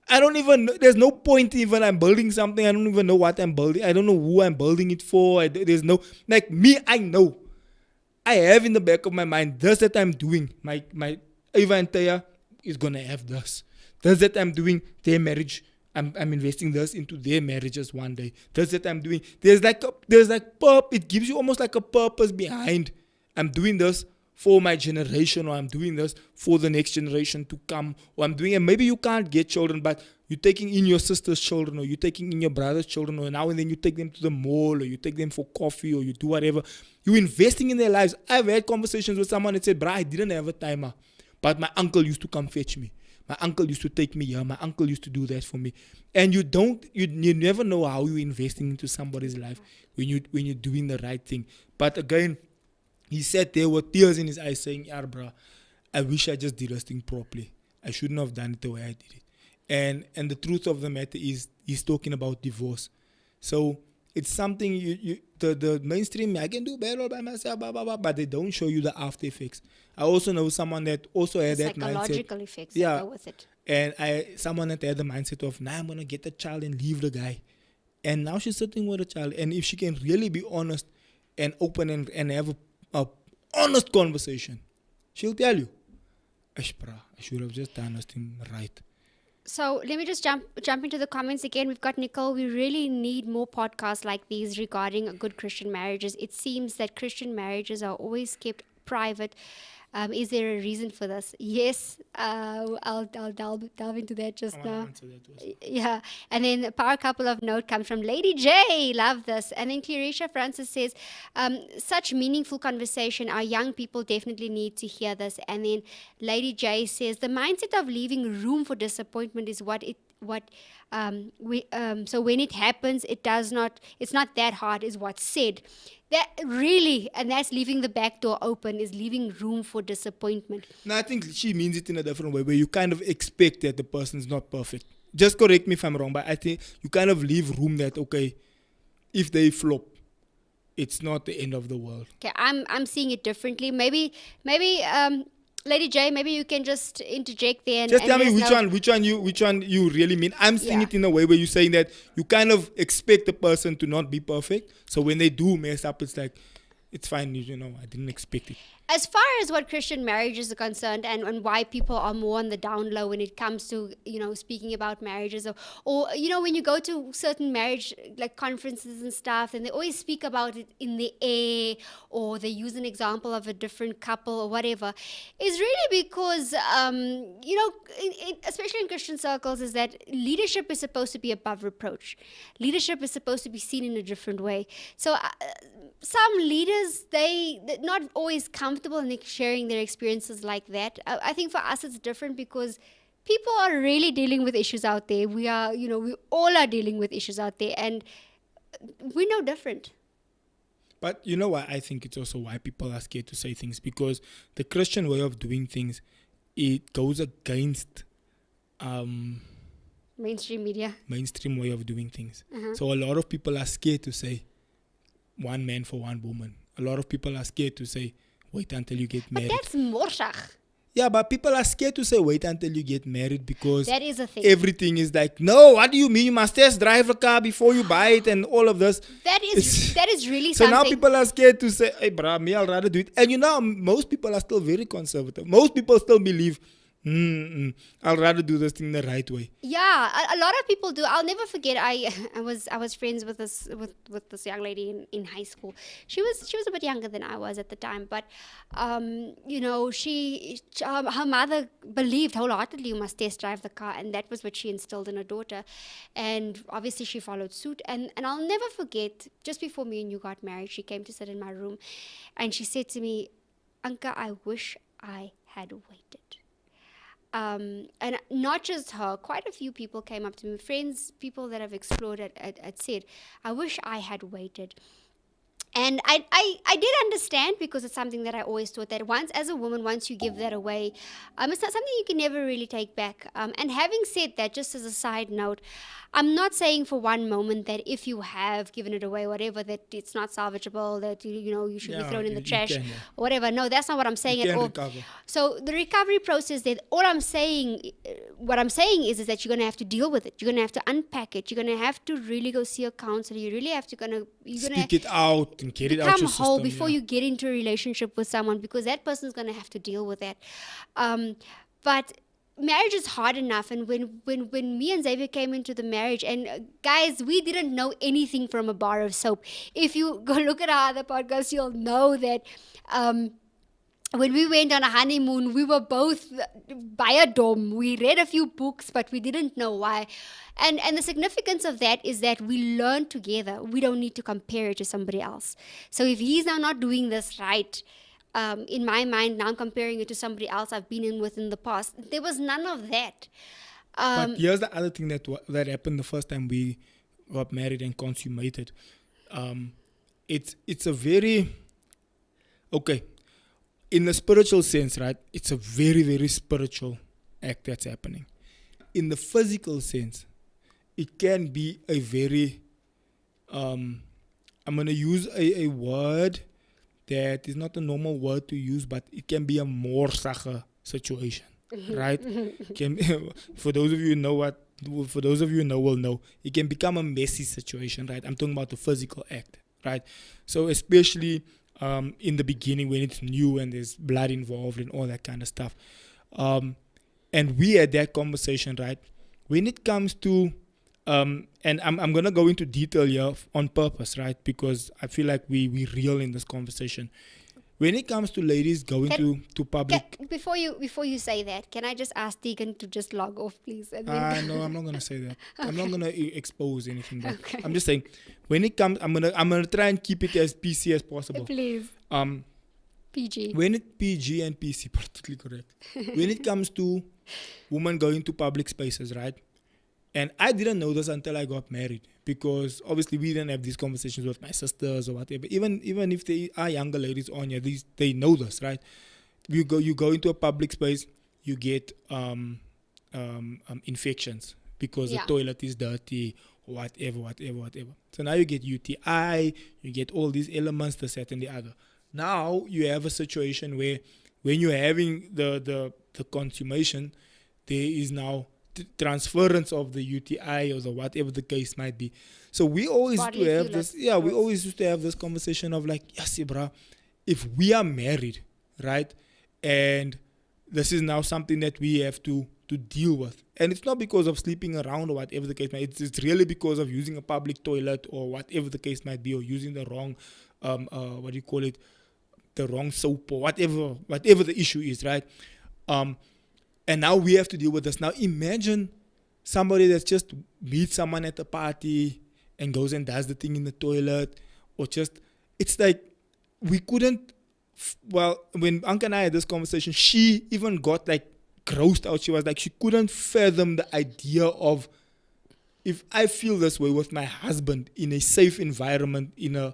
I don't even know. There's no point even. I'm building something. I don't even know what I'm building. I don't know who I'm building it for. There's no, like me, I know. I have in the back of my mind, this that I'm doing. My Eva and Taya is going to have this. This that I'm doing, their marriage. I'm investing this into their marriages one day. That's that I'm doing. There's like it gives you almost like a purpose behind. I'm doing this for my generation, or I'm doing this for the next generation to come, or I'm doing it. Maybe you can't get children, but you're taking in your sister's children, or you're taking in your brother's children, or now and then you take them to the mall, or you take them for coffee, or you do whatever. You're investing in their lives. I've had conversations with someone that said, "Bro, I didn't have a timer, but my uncle used to come fetch me. My uncle used to take me here. My uncle used to do that for me." And you never know how you're investing into somebody's life when you're doing the right thing. But again, he sat there with tears in his eyes saying, "Yeah, bro, I wish I just did this thing properly. I shouldn't have done it the way I did it." And the truth of the matter is, he's talking about divorce. So it's something the mainstream, I can do better all by myself, blah, blah, blah, but they don't show you the after effects. I also know someone that also had that mindset. Psychological effects that go with it. And someone that had the mindset of, "Nah, I'm going to get the child and leave the guy." And now she's sitting with the child. And if she can really be honest and open and have a honest conversation, she'll tell you, "Ash, bruh, I should have just done this thing right." So let me just jump into the comments again. We've got Nicole. We really need more podcasts like these regarding good Christian marriages. It seems that Christian marriages are always kept private. Is there a reason for this? Yes, I'll delve into that just now. Yeah, and then a power couple of note comes from Lady J. Love this. And then Clarisha Francis says, such meaningful conversation. Our young people definitely need to hear this. And then Lady J says, the mindset of leaving room for disappointment is so when it happens, it's not that hard, is what's said. That really, and that's leaving the back door open, is leaving room for disappointment. No, I think she means it in a different way, where you kind of expect that the person's not perfect. Just correct me if I'm wrong, but I think you kind of leave room that, okay, if they flop, it's not the end of the world. Okay, I'm seeing it differently. Maybe Lady J, maybe you can just interject there. Just tell me which one you really mean. I'm seeing it in a way where you're saying that you kind of expect the person to not be perfect. So when they do mess up, it's like, it's fine, I didn't expect it. As far as what Christian marriages are concerned and why people are more on the down low when it comes to, speaking about marriages or when you go to certain marriage like conferences and stuff, and they always speak about it in the air, or they use an example of a different couple or whatever, is really because, especially in Christian circles, is that leadership is supposed to be above reproach. Leadership is supposed to be seen in a different way. So some leaders, they're not always comfortable in sharing their experiences like that. I think for us it's different because people are really dealing with issues out there. We all are dealing with issues out there, and we're no different. But you know what? I think it's also why people are scared to say things, because the Christian way of doing things, it goes against mainstream way of doing things. So a lot of people are scared to say one man for one woman. A lot of people are scared to say, wait until you get married. But that's morsach. Yeah, but people are scared to say, wait until you get married, because that is a thing. Everything is like, no, what do you mean? You must test drive a car before you buy it and all of this. That is really so something. So now people are scared to say, hey, bruh, me, I'll rather do it. And most people are still very conservative. Most people still believe, I'll rather do this thing the right way. Yeah, a lot of people do. I'll never forget. I was friends with this young lady in high school. She was a bit younger than I was at the time, but her mother believed wholeheartedly you must test drive the car, and that was what she instilled in her daughter. And obviously she followed suit. And I'll never forget. Just before me and you got married, she came to sit in my room, and she said to me, "Anka, I wish I had waited." And not just her, quite a few people came up to me, friends, people that have explored it, said, I wish I had waited. And I did understand, because it's something that I always thought that as a woman, once you give that away, it's not something you can never really take back. And having said that, just as a side note, I'm not saying for one moment that if you have given it away, whatever, that it's not salvageable, that you should be thrown in the trash, or whatever. No, that's not what I'm saying at all. Recover. So the recovery process, that what I'm saying is that you're going to have to deal with it. You're going to have to unpack it. You're going to have to really go see a counselor. You really have to speak it out and get it out your system. Become whole before you get into a relationship with someone, because that person's going to have to deal with that. But marriage is hard enough. And when me and Xavier came into the marriage, and guys, we didn't know anything from a bar of soap. If you go look at our other podcasts, you'll know that when we went on a honeymoon, we were both by a dom. We read a few books, but we didn't know why. And the significance of that is that we learn together. We don't need to compare it to somebody else. So if he's now not doing this right, in my mind, now I'm comparing it to somebody else I've been in with in the past. There was none of that. But here's the other thing that happened the first time we got married and consummated. It's a very, okay, in the spiritual sense, right? It's a very, very spiritual act that's happening. In the physical sense, it can be a very, I'm going to use a word that is not a normal word to use, but it can be a morsige situation, right? For those of you who know will know, it can become a messy situation, right? I'm talking about the physical act, right? So especially in the beginning when it's new and there's blood involved and all that kind of stuff. And we had that conversation, right? When it comes to, and I'm going to go into detail here on purpose, right? Because I feel like we real in this conversation. When it comes to ladies going to public... Before you say that, can I just ask Tegan to just log off, please? No, I'm not going to say that. I'm not going to expose anything. But Okay. I'm just saying, when it comes... I'm gonna try and keep it as PC as possible. Please. PG. When it PG and PC, particularly correct. When it comes to women going to public spaces, right? And I didn't know this until I got married, because obviously we didn't have these conversations with my sisters or whatever. Even if they are younger ladies on here, they know this, right? You go into a public space, you get infections because the toilet is dirty, whatever. So now you get UTI, you get all these elements, this, that, and the other. Now you have a situation where when you're having the consummation, there is now transference of the UTI or the whatever the case might be. So we always used to have this. Yeah, we always used to have this conversation of like, yes, bro, if we are married, right, and this is now something that we have to deal with, and it's not because of sleeping around or whatever the case might be. It's really because of using a public toilet or whatever the case might be, or using the wrong, the wrong soap or whatever the issue is, right? And now we have to deal with this. Now imagine somebody that's just meets someone at a party and goes and does the thing in the toilet, or just, it's like we couldn't, when Anka and I had this conversation, she even got like grossed out. She was like, she couldn't fathom the idea of, if I feel this way with my husband in a safe environment, in our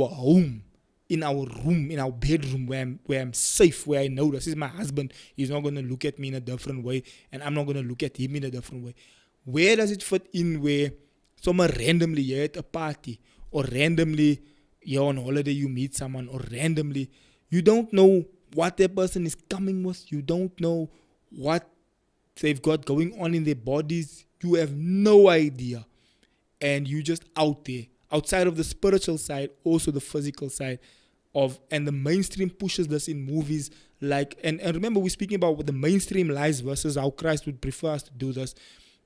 home, in our room, in our bedroom, where I'm safe, where I know this is my husband, he's not going to look at me in a different way, and I'm not going to look at him in a different way. Where does it fit in where someone randomly you're at a party, or randomly you're on holiday, you meet someone, or randomly you don't know what that person is coming with, you don't know what they've got going on in their bodies, you have no idea, and you just out there. Outside of the spiritual side, also the physical side of, and the mainstream pushes this in movies like, and remember we're speaking about what the mainstream lies versus how Christ would prefer us to do this.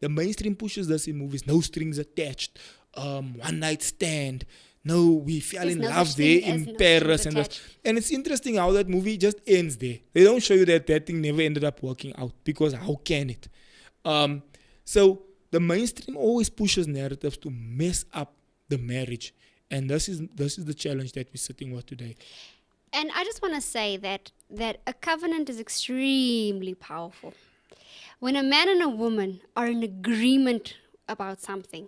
The mainstream pushes this in movies, no strings attached, one night stand, no, we fell in love there in Paris, and this. And it's interesting how that movie just ends there. They don't show you that thing never ended up working out, because how can it? So the mainstream always pushes narratives to mess up the marriage, and this is the challenge that we're sitting with today. And I just want to say that a covenant is extremely powerful. When a man and a woman are in agreement about something,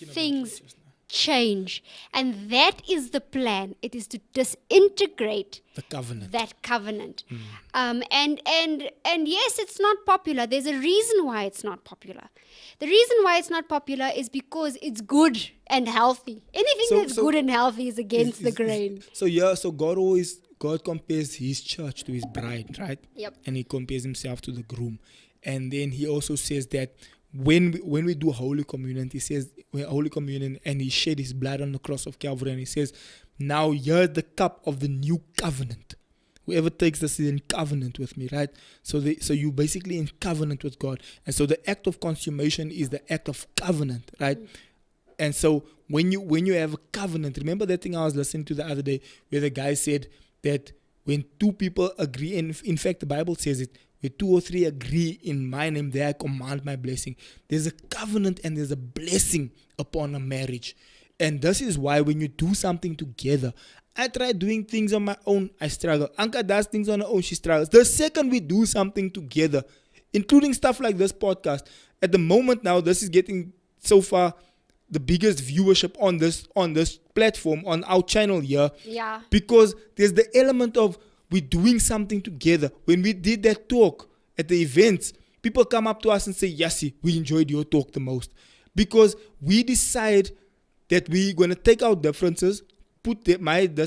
things change, and that is the plan. It is to disintegrate that covenant. And yes, it's not popular. There's a reason why it's not popular. The reason why it's not popular is because it's good and healthy. Anything that's good and healthy is against the grain. So God compares his church to his bride, right? Yep. And he compares himself to the groom. And then he also says that when we do Holy Communion, he says, Holy Communion, and he shed his blood on the cross of Calvary, and he says, now here's the cup of the new covenant, Whoever takes this is in covenant with me, right? So you basically in covenant with God. And so the act of consummation is the act of covenant, right? And so when you have a covenant, remember that thing I was listening to the other day where the guy said that when two people agree, and in fact the Bible says it, where 2 or 3 agree in my name, there I command my blessing. There's a covenant and there's a blessing upon a marriage. And this is why when you do something together, I try doing things on my own, I struggle. Anka does things on her own, she struggles. The second we do something together, including stuff like this podcast, at the moment now, this is getting so far the biggest viewership on this platform, on our channel here. Yeah. Because there's the element of we're doing something together. When we did that talk at the events, people come up to us and say, Yassi, we enjoyed your talk the most. Because we decide that we're going to take our differences, put this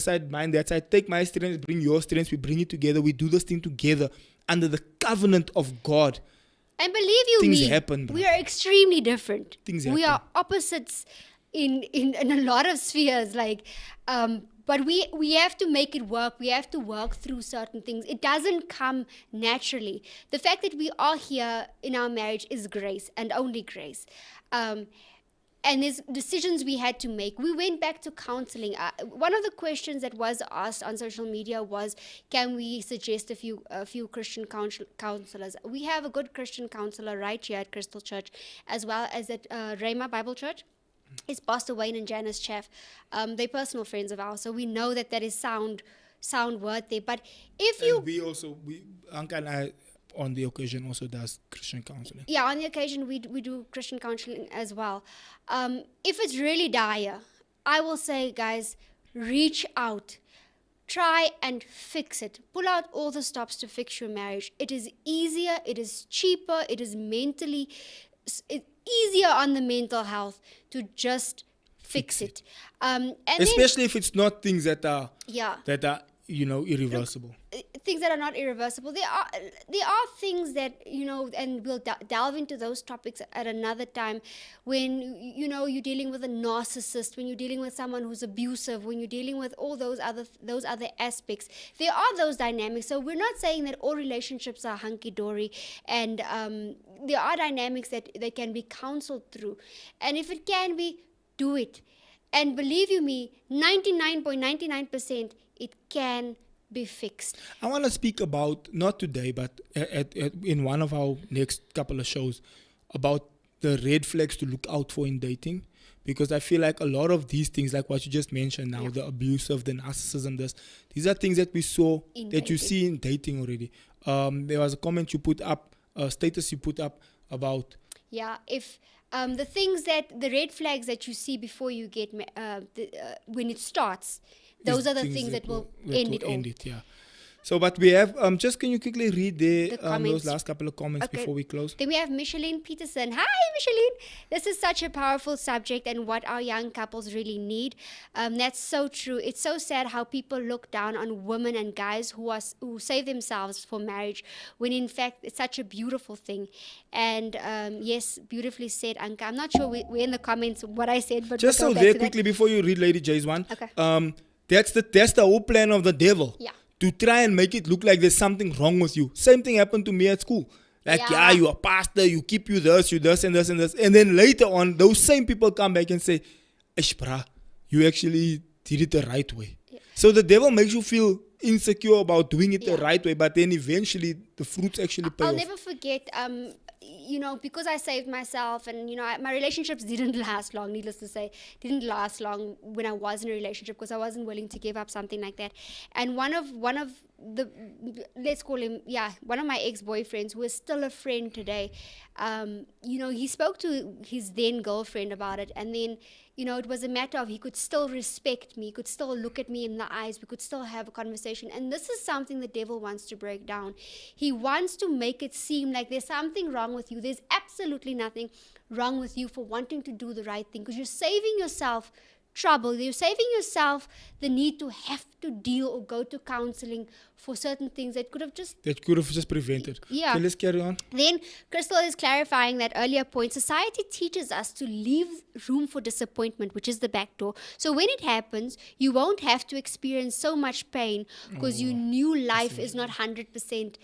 side, mine, that side, take my strengths, bring your strengths, we bring it together, we do this thing together under the covenant of God. And believe you Things me, happen, bro. we are extremely different. Things we happen. are opposites in a lot of spheres. But we have to make it work. We have to work through certain things. It doesn't come naturally. The fact that we are here in our marriage is grace and only grace. And there's decisions we had to make. We went back to counseling. One of the questions that was asked on social media was, can we suggest a few Christian counselors? We have a good Christian counselor right here at Crystal Church, as well as at Rhema Bible Church. It's Pastor Wayne and Janice Chaff. They're personal friends of ours, so we know that is sound word there. But if you... Anka and I, on the occasion, also does Christian counseling. Yeah, on the occasion, we do Christian counseling as well. If it's really dire, I will say, guys, reach out. Try and fix it. Pull out all the stops to fix your marriage. It is easier, it is cheaper, it is easier on the mental health to just fix it. Especially if it's not things that are irreversible. Things that are not irreversible. There are things that, and we'll delve into those topics at another time, when, you're dealing with a narcissist, when you're dealing with someone who's abusive, when you're dealing with all those other aspects. There are those dynamics. So we're not saying that all relationships are hunky-dory, and there are dynamics that they can be counseled through. And if it can be, do it. And believe you me, 99.99% it can be fixed. I want to speak about, not today, but in one of our next couple of shows, about the red flags to look out for in dating. Because I feel like a lot of these things, like what you just mentioned now, the abuse of the narcissism, these are things that we saw, you see in dating already. There was a comment you put up, a status you put up about... Yeah, if... the things the red flags that you see before you get, when it starts, those are the things that will end it. Yeah. So, but we have, can you quickly read those last couple of comments before we close? Then we have Micheline Peterson. Hi, Micheline. This is such a powerful subject and what our young couples really need. That's so true. It's so sad how people look down on women and guys who save themselves for marriage, when in fact it's such a beautiful thing. And yes, beautifully said, Anka. I'm not sure we're in the comments what I said, but just so very quickly before you read Lady J's one. Okay. That's the whole plan of the devil. Yeah. To try and make it look like there's something wrong with you. Same thing happened to me at school. You are pastor, you keep you this, and this, and this. And then later on, those same people come back and say, Ishbra, you actually did it the right way. Yeah. So the devil makes you feel insecure about doing it the right way, but then eventually the fruits actually pay off. I'll never forget, because I saved myself, and my relationships didn't last long, needless to say, didn't last long when I was in a relationship, because I wasn't willing to give up something like that. And one of the, let's call him, one of my ex-boyfriends, who is still a friend today, he spoke to his then girlfriend about it, and then it was a matter of he could still respect me, he could still look at me in the eyes, we could still have a conversation. And this is something the devil wants to break down. He wants to make it seem like there's something wrong with you. There's absolutely nothing wrong with you for wanting to do the right thing, because you're saving yourself trouble. You're saving yourself the need to have to deal or go to counseling for certain things that could have just prevented. Yeah. Okay, let's carry on. Then Crystal is clarifying that earlier point. Society teaches us to leave room for disappointment, which is the back door. So when it happens, you won't have to experience so much pain because you knew life is not 100%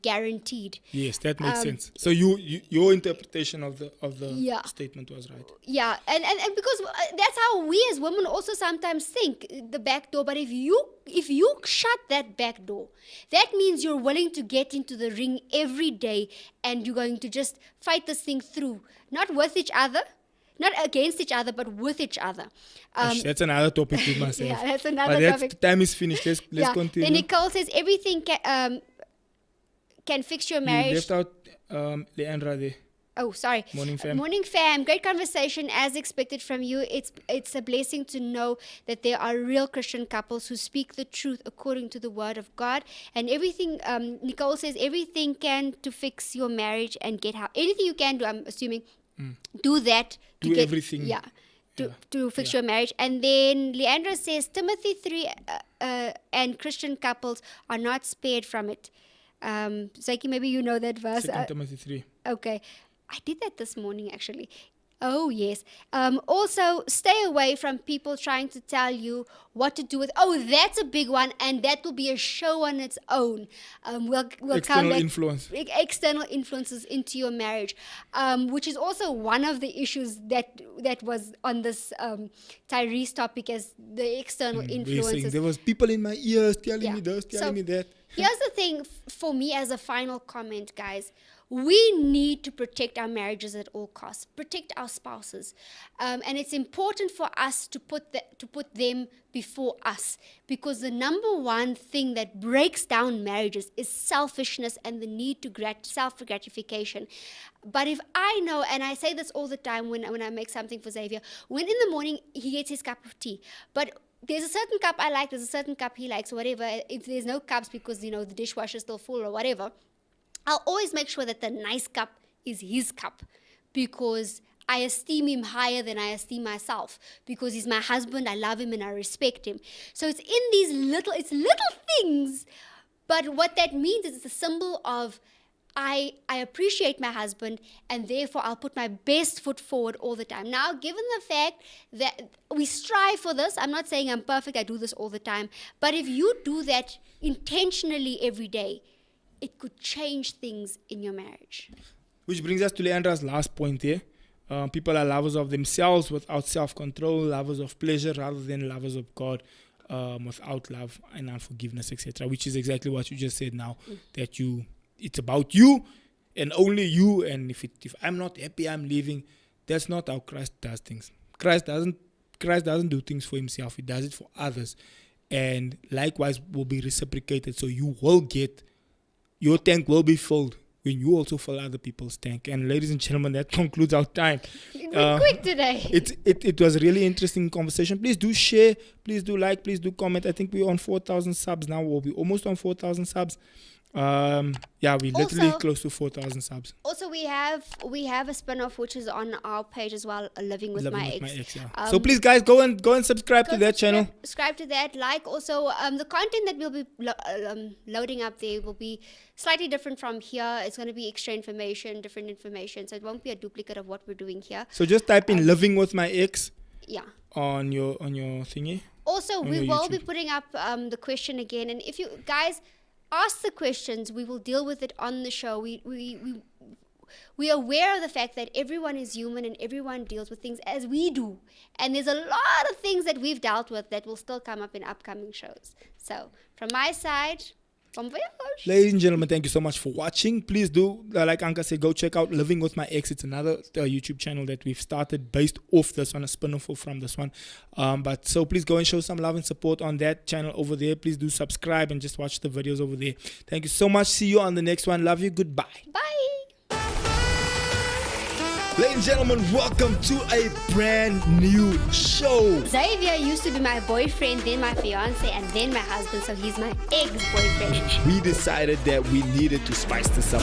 guaranteed. Yes, that makes sense. So your interpretation of the statement was right. Yeah, and because that's how we as women also sometimes think, the back door. But if you shut that back door, that means you're willing to get into the ring every day and you're going to just fight this thing through, not with each other, not against each other, but with each other. That's another topic with myself. Yeah, that's another topic. Time is finished. Let's continue. Then Nicole says everything can fix your marriage. You left out Leandra there. Oh, sorry. Morning, fam. Morning, fam. Great conversation as expected from you. It's a blessing to know that there are real Christian couples who speak the truth according to the word of God. And everything, Nicole says, everything can to fix your marriage and get help. Anything you can do, I'm assuming, do that. Do everything. Yeah. To fix your marriage. And then Leandra says, Timothy 3 and Christian couples are not spared from it. Zaki, maybe you know that verse. 2 Timothy 3. Okay. I did that this morning, actually. Oh, yes. Also, stay away from people trying to tell you what to do with. Oh, that's a big one, and that will be a show on its own. We'll External influence. External influences into your marriage, which is also one of the issues that was on this Tyrese topic, as the external influences. There was people in my ears telling me this, telling me that. Here's the thing for me as a final comment, guys. We need to protect our marriages at all costs, protect our spouses. And it's important for us to put them before us, because the number one thing that breaks down marriages is selfishness and the need to self-gratification. But if I know, and I say this all the time when I make something for Xavier, when in the morning he gets his cup of tea, but there's a certain cup I like, there's a certain cup he likes, whatever. If there's no cups because, the dishwasher's still full or whatever, I'll always make sure that the nice cup is his cup, because I esteem him higher than I esteem myself, because he's my husband, I love him and I respect him. So it's in these little things, but what that means is it's a symbol of I appreciate my husband, and therefore I'll put my best foot forward all the time. Now, given the fact that we strive for this, I'm not saying I'm perfect, I do this all the time, but if you do that intentionally every day, it could change things in your marriage. Which brings us to Leandra's last point here. People are lovers of themselves without self-control, lovers of pleasure rather than lovers of God, without love and unforgiveness, etc. Which is exactly what you just said now, that it's about you and only you. And if I'm not happy, I'm leaving. That's not how Christ does things. Christ doesn't do things for himself. He does it for others. And likewise will be reciprocated. So you will get, your tank will be filled when you also fill other people's tank. And ladies and gentlemen, that concludes our time. We're quick today. It was a really interesting conversation. Please do share, please do like, please do comment. I think we're on 4,000 subs now. We'll be almost on 4,000 subs. We're literally close to 4,000 subs. Also, we have a spin-off which is on our page as well, Living with My Ex. Yeah. So please, guys, go and subscribe to that channel. Subscribe to that. Like also the content that we'll be loading up there will be slightly different from here. It's going to be extra information, different information, so it won't be a duplicate of what we're doing here. So just type in Living with My Ex. Yeah. On your thingy. Also, we will be putting up the question again, and if you guys ask the questions, we will deal with it on the show. We are aware of the fact that everyone is human and everyone deals with things as we do. And there's a lot of things that we've dealt with that will still come up in upcoming shows. So, from my side, bon voyage. Ladies and gentlemen, thank you so much for watching. Please do, like Anka said, go check out Living with My Ex. It's another YouTube channel that we've started based off this one, a spin-off from this one. So please go and show some love and support on that channel over there. Please do subscribe and just watch the videos over there. Thank you so much. See you on the next one. Love you. Goodbye. Bye. Ladies and gentlemen, welcome to a brand new show. Xavier used to be my boyfriend, then my fiance, and then my husband, so he's my ex-boyfriend. We decided that we needed to spice this up.